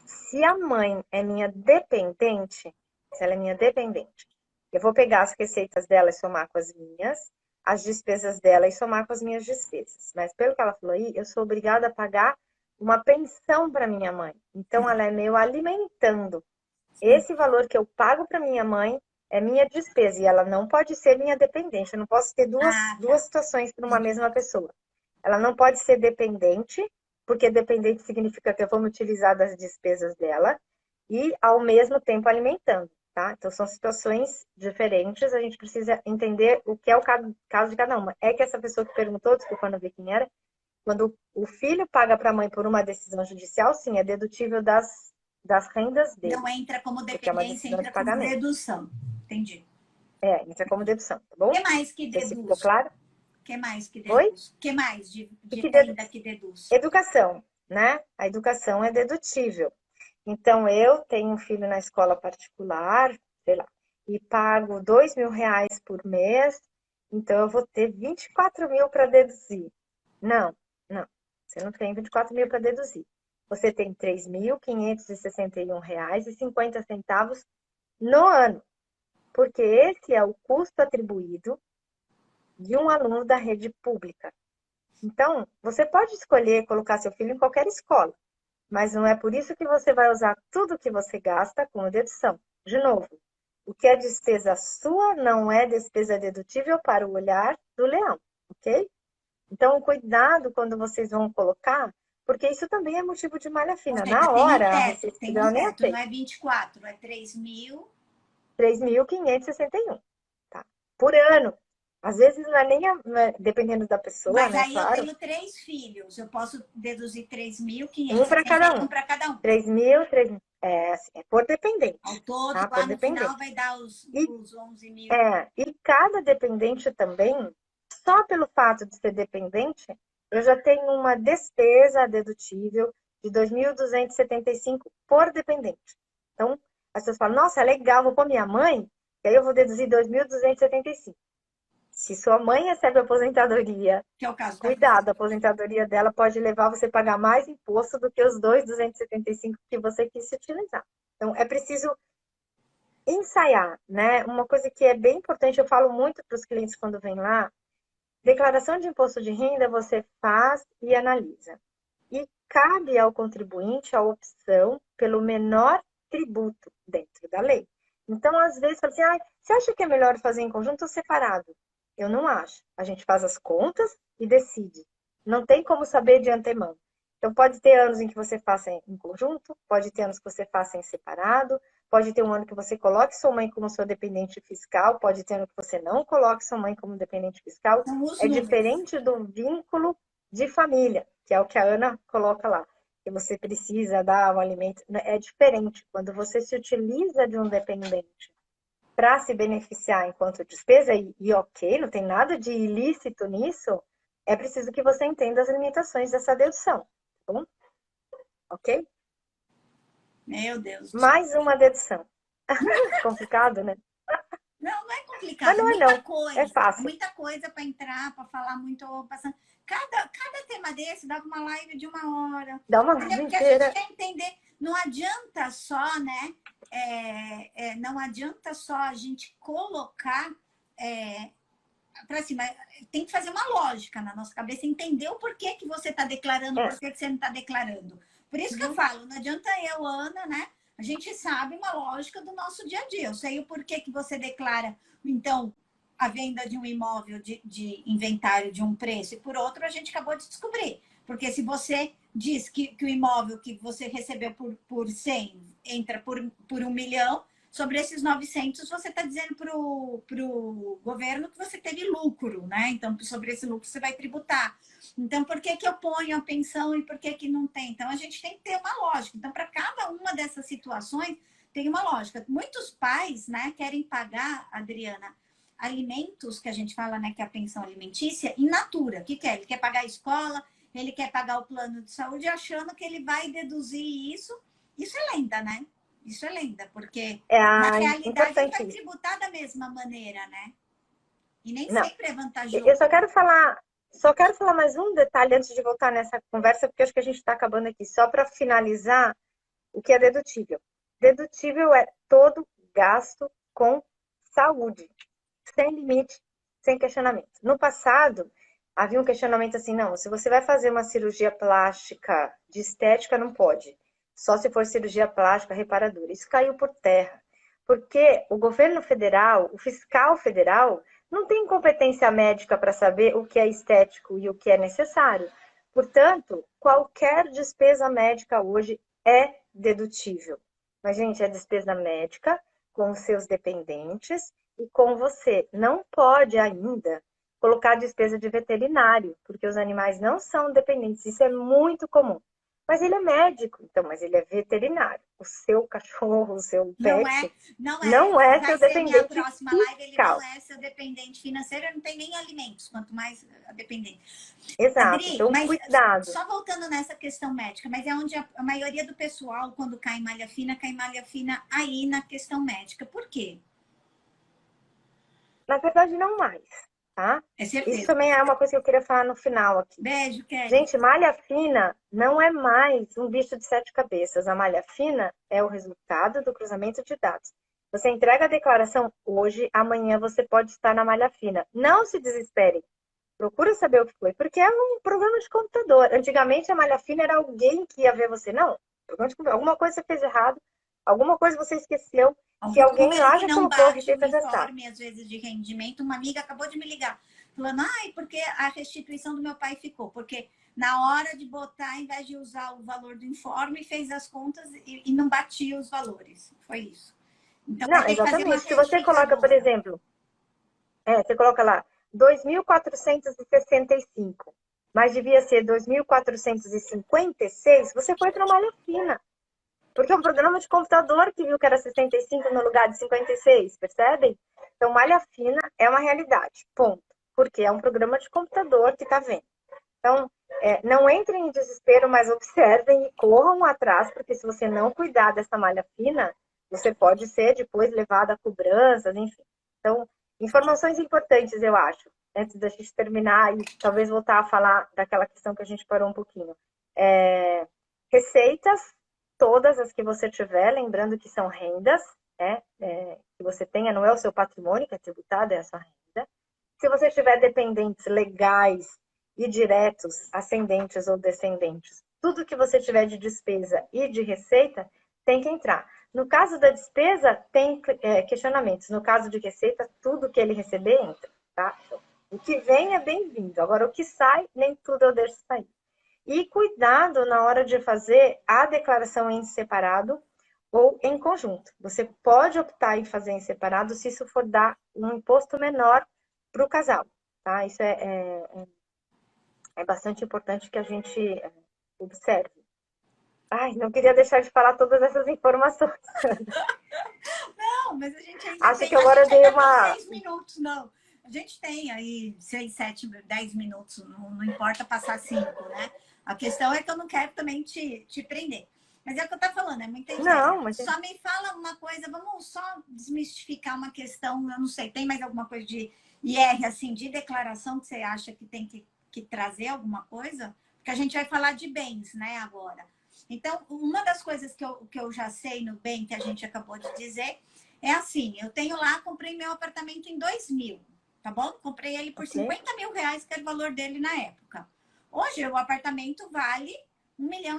Se a mãe é minha dependente, se ela é minha dependente, eu vou pegar as receitas dela e somar com as minhas, as despesas dela e somar com as minhas despesas. Mas pelo que ela falou aí, eu sou obrigada a pagar uma pensão para minha mãe. Então, ela é meu alimentando. Esse valor que eu pago para minha mãe é minha despesa e ela não pode ser minha dependente. Eu não posso ter duas situações para uma mesma pessoa. Ela não pode ser dependente, porque dependente significa que eu vou me utilizar das despesas dela e, ao mesmo tempo, alimentando, tá? Então, são situações diferentes, a gente precisa entender o que é o caso de cada uma. É que essa pessoa que perguntou, desculpa, não vi quem era, quando o filho paga para a mãe por uma decisão judicial, sim, é dedutível das rendas dele. Não entra como Porque é uma dependência, decisão de entra como pagamento. dedução. Entendi. Entra como dedução, tá bom? O que mais que deduz? Esse ficou claro? O que mais que Oi? deduz? O que mais de renda que deduz? Educação, né? A educação é dedutível. Então, eu tenho um filho na escola particular, sei lá, e pago R$ 2.000 por mês, então eu vou ter 24 mil para deduzir. Não, você não tem 24 mil para deduzir. Você tem R$ 3.561,50 no ano, porque esse é o custo atribuído de um aluno da rede pública. Então, você pode escolher colocar seu filho em qualquer escola, mas não é por isso que você vai usar tudo que você gasta como dedução. De novo, o que é despesa sua não é despesa dedutível para o olhar do leão, ok? Então, cuidado quando vocês vão colocar, porque isso também é motivo de malha fina. Na hora, a Receita Federal nem aceita. Não é 24, é 3.000. 3.561, tá? Por ano. Às vezes não é nem, dependendo da pessoa, mas né? Mas aí claro. Eu tenho 3 filhos, eu posso deduzir 3.500. Um para cada um. Um para cada um. 3.000, 3.000. Assim, é por dependente. Ao todo, tá? lá no final vai dar os 11 mil. E cada dependente também, só pelo fato de ser dependente, eu já tenho uma despesa dedutível de 2.275 por dependente. Então, as pessoas falam, nossa, é legal, vou pôr minha mãe, e aí eu vou deduzir 2.275. Se sua mãe recebe aposentadoria, que é o caso cuidado, a aposentadoria dela pode levar você a pagar mais imposto do que os 2.275 que você quis utilizar. Então, é preciso ensaiar, né? Uma coisa que é bem importante, eu falo muito para os clientes quando vêm lá, declaração de imposto de renda você faz e analisa. E cabe ao contribuinte a opção pelo menor tributo dentro da lei. Então, às vezes, fala assim, você acha que é melhor fazer em conjunto ou separado? Eu não acho. A gente faz as contas e decide. Não tem como saber de antemão. Então, pode ter anos em que você faça em conjunto, pode ter anos que você faça em separado, pode ter um ano que você coloque sua mãe como sua dependente fiscal, pode ter ano que você não coloque sua mãe como dependente fiscal. É diferente do vínculo de família, que é o que a Ana coloca lá, que você precisa dar o alimento. É diferente. Quando você se utiliza de um dependente para se beneficiar enquanto despesa, e ok, não tem nada de ilícito nisso, é preciso que você entenda as limitações dessa dedução, tá bom? Ok? Meu Deus. Mais uma dedução. Complicado, né? Não é complicado. Mas não é coisa. É fácil. Muita coisa para entrar, para falar muito. Passando. Cada tema desse dá uma live de 1 hora. Dá uma live inteira. Porque a gente quer entender. Não adianta só, né? não adianta só a gente colocar para cima. Tem que fazer uma lógica na nossa cabeça, entender o porquê que você está declarando, por que você não está declarando. Por isso que eu falo, não adianta eu, Ana, né? A gente sabe uma lógica do nosso dia a dia. Eu sei o porquê que você declara, então, a venda de um imóvel de inventário de um preço e por outro a gente acabou de descobrir. Porque se você diz que o imóvel que você recebeu por 100 entra por 1 milhão, sobre esses 900 você está dizendo para o governo que você teve lucro, né? Então, sobre esse lucro você vai tributar. Então, por que eu ponho a pensão e por que não tem? Então, a gente tem que ter uma lógica. Então, para cada uma dessas situações, tem uma lógica. Muitos pais, né, querem pagar, Adriana, alimentos, que a gente fala, né, que é a pensão alimentícia, in natura. O que quer? Ele quer pagar a escola, ele quer pagar o plano de saúde, achando que ele vai deduzir isso. Isso é lenda, né? Isso é lenda, porque na realidade ele vai tributar da mesma maneira, né? E nem sempre é vantajoso. Eu só quero falar mais um detalhe antes de voltar nessa conversa, porque acho que a gente está acabando aqui. Só para finalizar, o que é dedutível? Dedutível é todo gasto com saúde, sem limite, sem questionamento. No passado, havia um questionamento assim, não, se você vai fazer uma cirurgia plástica de estética, não pode. Só se for cirurgia plástica reparadora. Isso caiu por terra. Porque o governo federal, o fiscal federal, não tem competência médica para saber o que é estético e o que é necessário. Portanto, qualquer despesa médica hoje é dedutível. Mas, gente, é despesa médica com os seus dependentes e com você. Não pode ainda colocar despesa de veterinário, porque os animais não são dependentes. Isso é muito comum. Mas ele é médico, então, mas ele é veterinário. O seu cachorro, o seu pet, não é seu dependente minha próxima live, ele não é seu dependente financeiro, ele não tem nem alimentos, quanto mais a dependente. Exato, Adri, então mas cuidado. Só voltando nessa questão médica, mas é onde a maioria do pessoal, quando cai em malha fina aí na questão médica. Por quê? Na verdade, não mais. Tá? É certeza. Isso também é uma coisa que eu queria falar no final aqui. Beijo, Kelly. Gente, malha fina não é mais um bicho de 7 cabeças. A malha fina é o resultado do cruzamento de dados. Você entrega a declaração hoje, amanhã você pode estar na malha fina. Não se desespere. Procura saber o que foi, porque é um programa de computador. Antigamente a malha fina era alguém que ia ver você. Não, alguma coisa você fez errado, alguma coisa você esqueceu. Se alguém lá já colocou, a receita já está. Às vezes de rendimento, uma amiga acabou de me ligar, falando, porque a restituição do meu pai ficou, porque na hora de botar, ao invés de usar o valor do informe, fez as contas e não batia os valores. Foi isso. Então, não, exatamente. Se você coloca, por exemplo, você coloca lá 2.465, mas devia ser 2.456, você foi para a malha fina. Porque é um programa de computador que viu que era 65 no lugar de 56, percebem? Então, malha fina é uma realidade, ponto. Porque é um programa de computador que está vendo. Então, não entrem em desespero, mas observem e corram atrás, porque se você não cuidar dessa malha fina, você pode ser depois levado a cobranças, enfim. Então, informações importantes, eu acho, antes da gente terminar e talvez voltar a falar daquela questão que a gente parou um pouquinho. Receitas, todas as que você tiver, lembrando que são rendas, que você tenha, não é o seu patrimônio que é tributado, é a sua renda. Se você tiver dependentes legais e diretos, ascendentes ou descendentes, tudo que você tiver de despesa e de receita tem que entrar. No caso da despesa, tem questionamentos. No caso de receita, tudo que ele receber entra. Tá? O que vem é bem-vindo. Agora, o que sai, nem tudo eu deixo sair. E cuidado na hora de fazer a declaração em separado ou em conjunto. Você pode optar em fazer em separado se isso for dar um imposto menor para o casal. Tá? Isso é bastante importante que a gente observe. Ai, não queria deixar de falar todas essas informações. Não, mas a gente ainda Acho que agora eu dei uma... 6 minutos, não. A gente tem aí 6, 7, 10 minutos, não importa passar 5, né? A questão é que eu não quero também te prender. Mas é o que eu tô falando, é muita gente. Não, mas... Só me fala uma coisa, vamos só desmistificar uma questão, eu não sei, tem mais alguma coisa de IR, assim, de declaração que você acha que tem que trazer alguma coisa? Porque a gente vai falar de bens, né, agora. Então, uma das coisas que eu já sei no bem que a gente acabou de dizer é assim, eu tenho lá, comprei meu apartamento em 2000, tá bom? Comprei ele por Ok, 50 mil reais, que era o valor dele na época. Hoje o apartamento vale 1,5 milhão,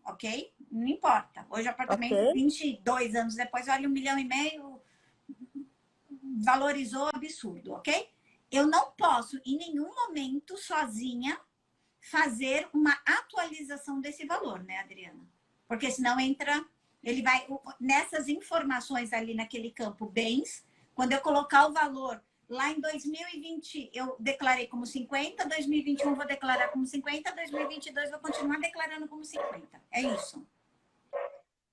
ok? Não importa. Hoje o ok. apartamento, 22 anos depois, vale 1,5 milhão, valorizou absurdo, ok? Eu não posso, em nenhum momento, sozinha, fazer uma atualização desse valor, né, Adriana? Porque senão entra, ele vai, nessas informações ali naquele campo bens, quando eu colocar o valor lá em 2020, eu declarei como 50, 2021 vou declarar como 50, 2022 vou continuar declarando como 50. É isso.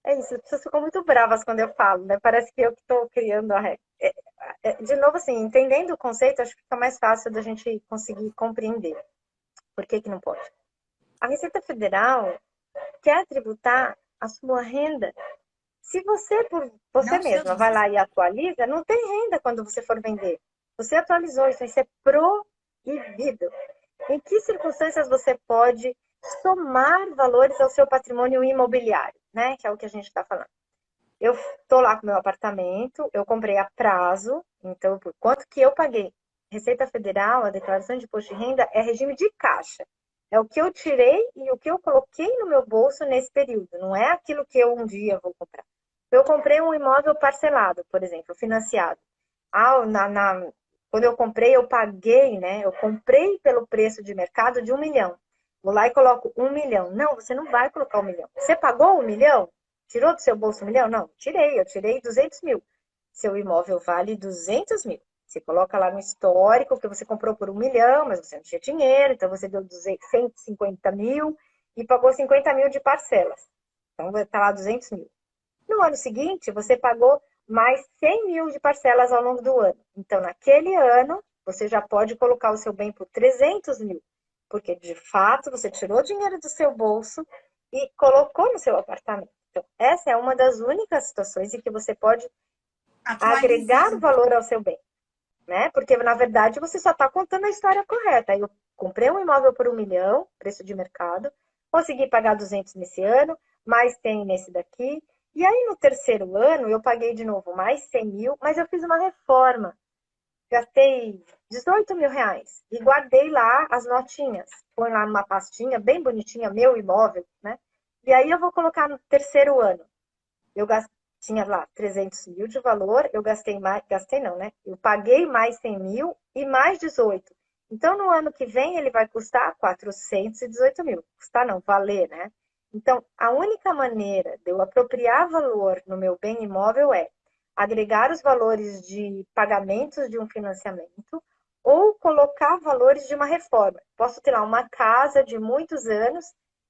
É isso, as pessoas ficam muito bravas quando eu falo, né? Parece que eu que estou criando a regra. De novo, assim, entendendo o conceito, acho que fica mais fácil da gente conseguir compreender. Por que que não pode? A Receita Federal quer tributar a sua renda. Se você, por você Não seu mesma, vai dízimo. lá e atualiza, não tem renda quando você for vender. Você atualizou, isso é proibido. Em que circunstâncias você pode somar valores ao seu patrimônio imobiliário, né? Que é o que a gente está falando. Eu estou lá com meu apartamento, eu comprei a prazo, então por quanto que eu paguei? Receita Federal, a declaração de imposto de renda é regime de caixa. É o que eu tirei e o que eu coloquei no meu bolso nesse período, não é aquilo que eu um dia vou comprar. Eu comprei um imóvel parcelado, por exemplo, financiado. Quando eu comprei, eu paguei, né? Eu comprei pelo preço de mercado de 1 milhão. Vou lá e coloco 1 milhão. Não, você não vai colocar 1 milhão. Você pagou 1 milhão? Tirou do seu bolso 1 milhão? Não, eu tirei 200 mil. Seu imóvel vale 200 mil. Você coloca lá no histórico que você comprou por 1 milhão, mas você não tinha dinheiro, então você deu 150 mil e pagou 50 mil de parcelas. Então vai estar lá 200 mil. No ano seguinte, você pagou mais 100 mil de parcelas ao longo do ano. Então, naquele ano, você já pode colocar o seu bem por 300 mil, porque de fato você tirou dinheiro do seu bolso e colocou no seu apartamento. Então, essa é uma das únicas situações em que você pode agregar Atualizando. valor ao seu bem, né? Porque, na verdade, você só está contando a história correta. Eu comprei um imóvel por 1 milhão, preço de mercado, consegui pagar 200 nesse ano, mais 100 nesse daqui. E aí, no terceiro ano, eu paguei de novo mais 100 mil, mas eu fiz uma reforma. Gastei 18 mil reais e guardei lá as notinhas. Põe lá numa pastinha bem bonitinha, meu imóvel, né? E aí eu vou colocar no terceiro ano. Eu tinha lá 300 mil de valor, eu gastei mais, gastei não, né? Eu paguei mais 100 mil e mais 18. Então, no ano que vem, ele vai custar 418 mil. Custar não, valer, né? Então, a única maneira de eu apropriar valor no meu bem imóvel é agregar os valores de pagamentos de um financiamento ou colocar valores de uma reforma. Posso ter lá uma casa de muitos anos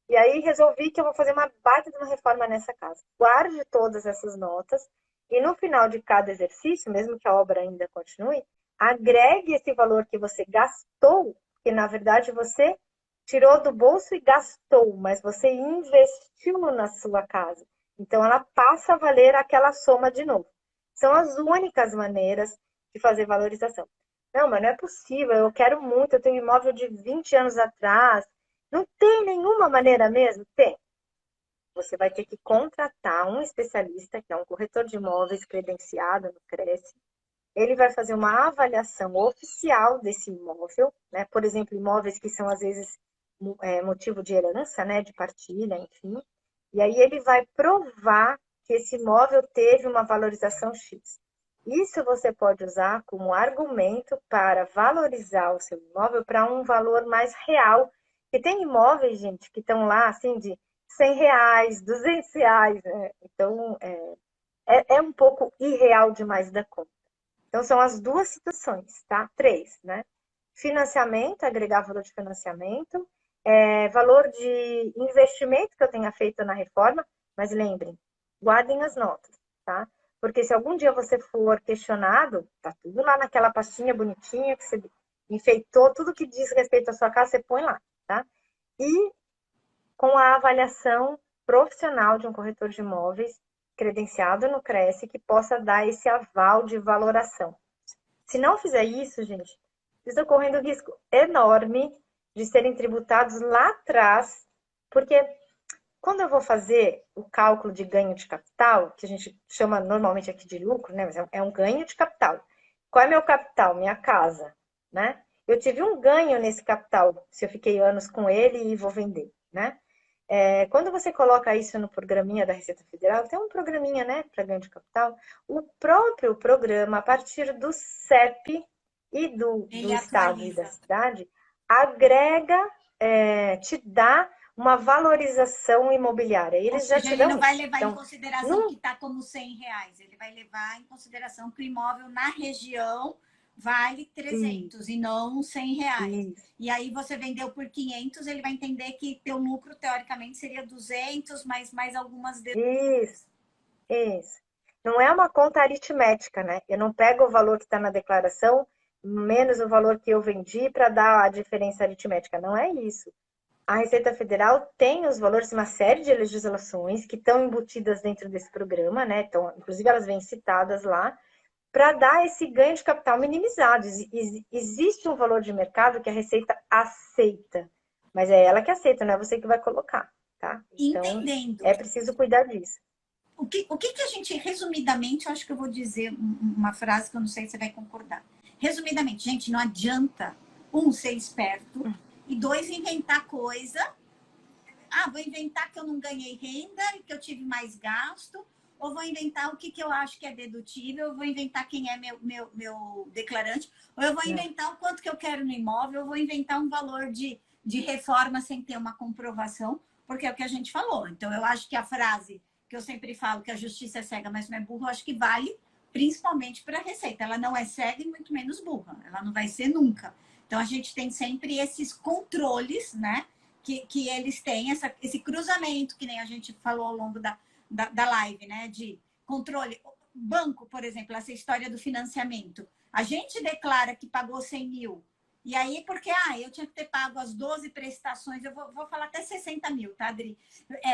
e aí resolvi que eu vou fazer uma baita de uma reforma nessa casa. Guarde todas essas notas e no final de cada exercício, mesmo que a obra ainda continue, agregue esse valor que você gastou, que na verdade você tirou do bolso e gastou, mas você investiu na sua casa. Então ela passa a valer aquela soma de novo. São as únicas maneiras de fazer valorização. Não, mas não é possível, eu quero muito, eu tenho um imóvel de 20 anos atrás, não tem nenhuma maneira mesmo? Tem. Você vai ter que contratar um especialista, que é um corretor de imóveis credenciado no Cresce. Ele vai fazer uma avaliação oficial desse imóvel, né? Por exemplo, imóveis que são às vezes motivo de herança, né? De partilha, enfim. E aí ele vai provar que esse imóvel teve uma valorização X. Isso você pode usar como argumento para valorizar o seu imóvel para um valor mais real. E tem imóveis, gente, que estão lá assim de R$ 100, R$ 200, né? Então é um pouco irreal demais da conta. Então são as duas situações, tá? Três, né? Financiamento, agregar valor de financiamento, valor de investimento que eu tenha feito na reforma, mas lembrem, guardem as notas, tá? Porque se algum dia você for questionado, tá tudo lá naquela pastinha bonitinha que você enfeitou, tudo que diz respeito à sua casa, você põe lá, tá? E com a avaliação profissional de um corretor de imóveis credenciado no Cresce que possa dar esse aval de valoração. Se não fizer isso, gente, vocês estão correndo risco enorme de serem tributados lá atrás, porque quando eu vou fazer o cálculo de ganho de capital, que a gente chama normalmente aqui de lucro, né? Mas é um ganho de capital. Qual é meu capital? Minha casa, né? Eu tive um ganho nesse capital, se eu fiquei anos com ele e vou vender, né? Quando você coloca isso no programinha da Receita Federal, tem um programinha, né, para ganho de capital, o próprio programa, a partir do CEP e do Ele estado e da atualiza. cidade, agrega, te dá uma valorização imobiliária. Ou Eles já seja, te ele dão não vai isso. levar em Então, consideração que não, está como R$ 100. Ele vai levar em consideração que o imóvel na região vale isso, 300 e não R$ 100. isso, E aí você vendeu por 500, ele vai entender que teu lucro, teoricamente, seria 200, mais algumas isso. deduções. Isso. Não é uma conta aritmética, né? Eu não pego o valor que está na declaração menos o valor que eu vendi para dar a diferença aritmética. Não é isso. A Receita Federal tem os valores, uma série de legislações que estão embutidas dentro desse programa, né? Então, inclusive, elas vêm citadas lá, para dar esse ganho de capital minimizado. Existe um valor de mercado que a Receita aceita, mas é ela que aceita, não é você que vai colocar, tá? Então, Entendendo. é preciso cuidar disso. O que a gente, resumidamente, eu acho que eu vou dizer uma frase que eu não sei se você vai concordar. Resumidamente, gente, não adianta, ser esperto, e dois, inventar coisa. Vou inventar que eu não ganhei renda e que eu tive mais gasto, ou vou inventar o que eu acho que é dedutível, eu vou inventar quem é meu declarante, ou eu vou Não. inventar o quanto que eu quero no imóvel, eu vou inventar um valor de reforma sem ter uma comprovação, porque é o que a gente falou. Então, eu acho que a frase que eu sempre falo, que a justiça é cega, mas não é burra, eu acho que vale principalmente para a Receita. Ela não é cega e muito menos burra. Ela não vai ser nunca. Então, a gente tem sempre esses controles, né? Que eles têm esse cruzamento, que nem a gente falou ao longo da live, né? De controle. Banco, por exemplo, essa história do financiamento. A gente declara que pagou 100 mil. E aí, porque eu tinha que ter pago as 12 prestações, eu vou falar até 60 mil, tá, Adri?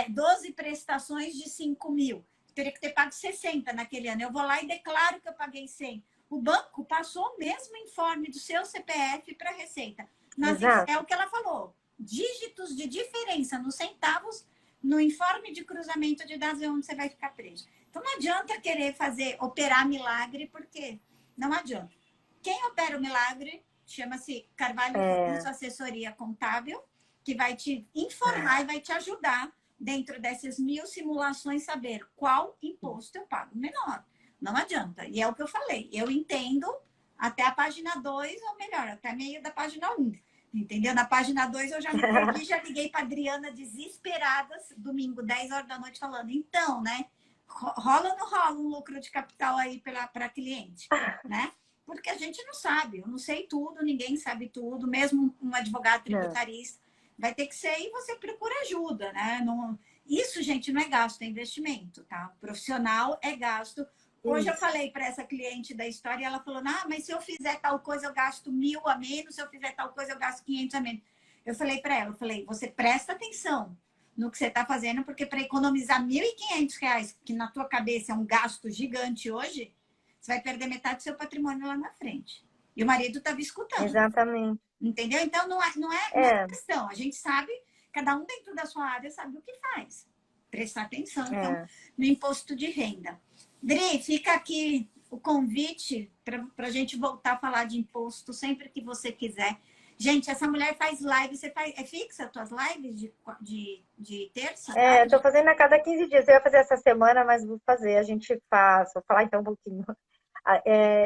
12 prestações de 5 mil. Teria que ter pago 60 naquele ano. Eu vou lá e declaro que eu paguei 100. O banco passou o mesmo informe do seu CPF para a Receita. É Exato. o que ela falou. Dígitos de diferença nos centavos no informe de cruzamento de dados é onde você vai ficar preso. Então não adianta querer operar milagre, porque não adianta. Quem opera o milagre chama-se Carvalho Lourenço Assessoria Contábil, que vai te informar e vai te ajudar dentro dessas 1000 simulações saber qual imposto eu pago menor. Não adianta. E é o que eu falei. Eu entendo até a página 2, ou melhor, até meio da página 1. Entendeu? Na página 2 eu já me perdi, já liguei para Adriana desesperada, domingo, 10 horas da noite, falando, então, né? Rola ou não rola um lucro de capital aí para cliente, né? Porque a gente não sabe, eu não sei tudo, ninguém sabe tudo, mesmo um advogado tributarista vai ter que ser e você procura ajuda, né? Não, isso, gente, não é gasto, é investimento, tá? Profissional é gasto. Hoje eu falei para essa cliente da história e ela falou, mas se eu fizer tal coisa eu gasto 1000 a menos, se eu fizer tal coisa eu gasto 500 a menos. Eu falei para ela, você presta atenção no que você está fazendo, porque para economizar R$ 1.500, que na tua cabeça é um gasto gigante hoje, você vai perder metade do seu patrimônio lá na frente. E o marido estava escutando. Exatamente. Entendeu? Então, não é questão. A gente sabe, cada um dentro da sua área sabe o que faz. Prestar atenção, então, no imposto de renda. Dri, fica aqui o convite para a gente voltar a falar de imposto sempre que você quiser. Gente, essa mulher faz live. É fixa as tuas lives de terça? Estou fazendo a cada 15 dias. Eu ia fazer essa semana, mas vou fazer. A gente faz. Vou falar então um pouquinho.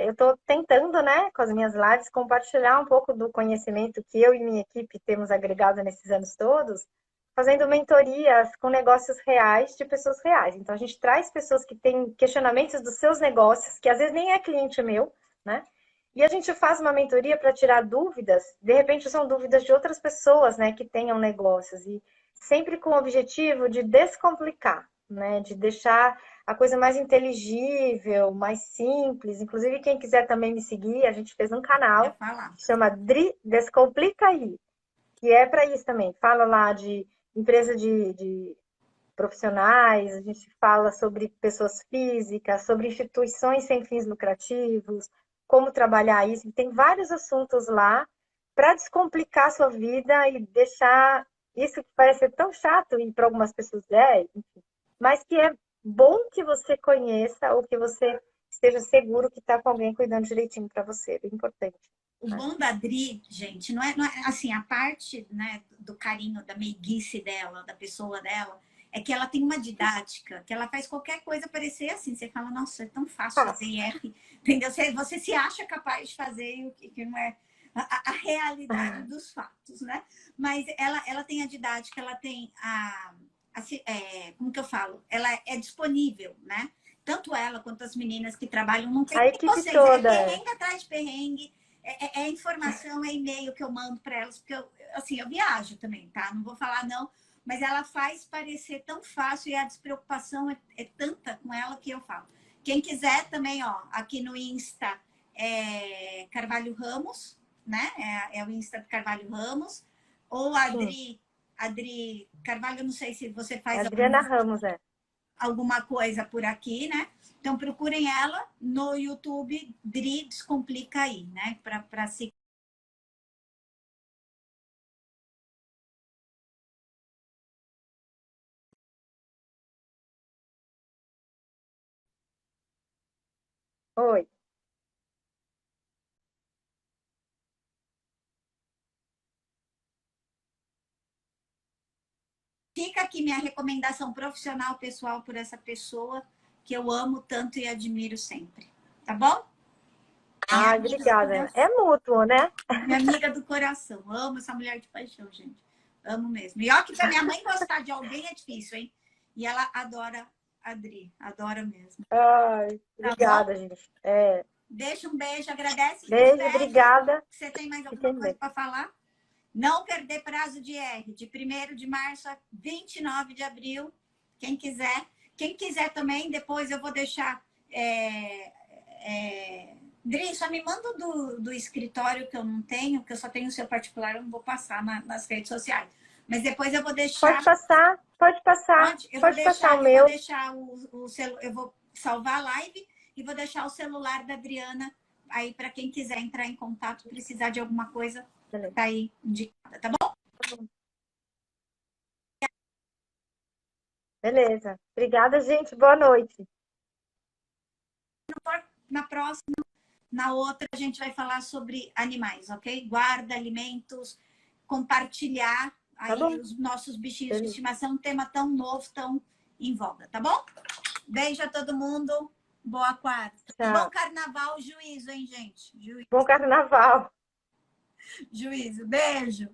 Eu estou tentando, né, com as minhas lives, compartilhar um pouco do conhecimento que eu e minha equipe temos agregado nesses anos todos, fazendo mentorias com negócios reais de pessoas reais. Então, a gente traz pessoas que têm questionamentos dos seus negócios, que às vezes nem é cliente meu, né? E a gente faz uma mentoria para tirar dúvidas, de repente são dúvidas de outras pessoas, né, que tenham negócios, e sempre com o objetivo de descomplicar, né, de deixar a coisa mais inteligível, mais simples. Inclusive, quem quiser também me seguir, a gente fez um canal que chama Dri Descomplica aí, que é para isso também. Fala lá de empresa de profissionais, a gente fala sobre pessoas físicas, sobre instituições sem fins lucrativos, como trabalhar isso. Tem vários assuntos lá para descomplicar a sua vida e deixar isso que parece ser tão chato e para algumas pessoas enfim, mas que é bom que você conheça ou que você esteja seguro que está com alguém cuidando direitinho para você, é bem importante. O bom da Dri, gente, não é assim, a parte, né, do carinho, da meiguice dela, da pessoa dela, é que ela tem uma didática, que ela faz qualquer coisa parecer assim. Você fala, nossa, é tão fácil fazer IR, entendeu? Você se acha capaz de fazer o que não é a realidade dos fatos, né? Mas ela tem a didática, ela tem como que eu falo? Ela é disponível, né? Tanto ela quanto as meninas que trabalham, não tem A equipe vocês, é toda. perrengue atrás de perrengue, é informação, é e-mail que eu mando para elas, porque eu viajo também, tá? Não vou falar não, mas ela faz parecer tão fácil e a despreocupação é tanta com ela que eu falo. Quem quiser também, ó, aqui no Insta é Carvalho Ramos, né? É o Insta do Carvalho Ramos, ou a Adri Carvalho, eu não sei se você É faz Adriana Ramos, alguma coisa por aqui, né? Então procurem ela no YouTube, Dri Descomplica aí, né? Para se Oi. Fica aqui minha recomendação profissional pessoal por essa pessoa que eu amo tanto e admiro sempre. Tá bom? Minha amiga do Obrigada. coração. É mútuo, né? Minha amiga do coração. Amo essa mulher de paixão, gente. Amo mesmo. E ó que pra minha mãe gostar de alguém é difícil, hein? E ela adora a Adri. Adora mesmo. Ai, Tá bom? obrigada, gente. Deixa um beijo, agradece. Beijo, Despede. obrigada. Você tem mais alguma Fiquem coisa bem. para falar? Não perder prazo de R, de 1º de março a 29 de abril. Quem quiser. Quem quiser também, depois eu vou deixar. Dri, só me manda do escritório que eu não tenho, que eu só tenho o seu particular, eu não vou passar nas redes sociais. Mas depois eu vou deixar. Pode passar, pode passar. Eu vou Pode passar deixar, o meu. eu vou salvar a live e vou deixar o celular da Adriana aí para quem quiser entrar em contato, precisar de alguma coisa, Beleza. tá aí indicada, tá bom? Beleza. Obrigada, gente. Boa noite. Na próxima, na outra, a gente vai falar sobre animais, ok? Guarda, alimentos, compartilhar Tá aí bom? os nossos bichinhos de Beleza. estimação, um tema tão novo, tão em voga, tá bom? Beijo a todo mundo. Boa quarta. E bom Tchau. carnaval, juízo, hein, gente? Bom carnaval. Juízo. Beijo.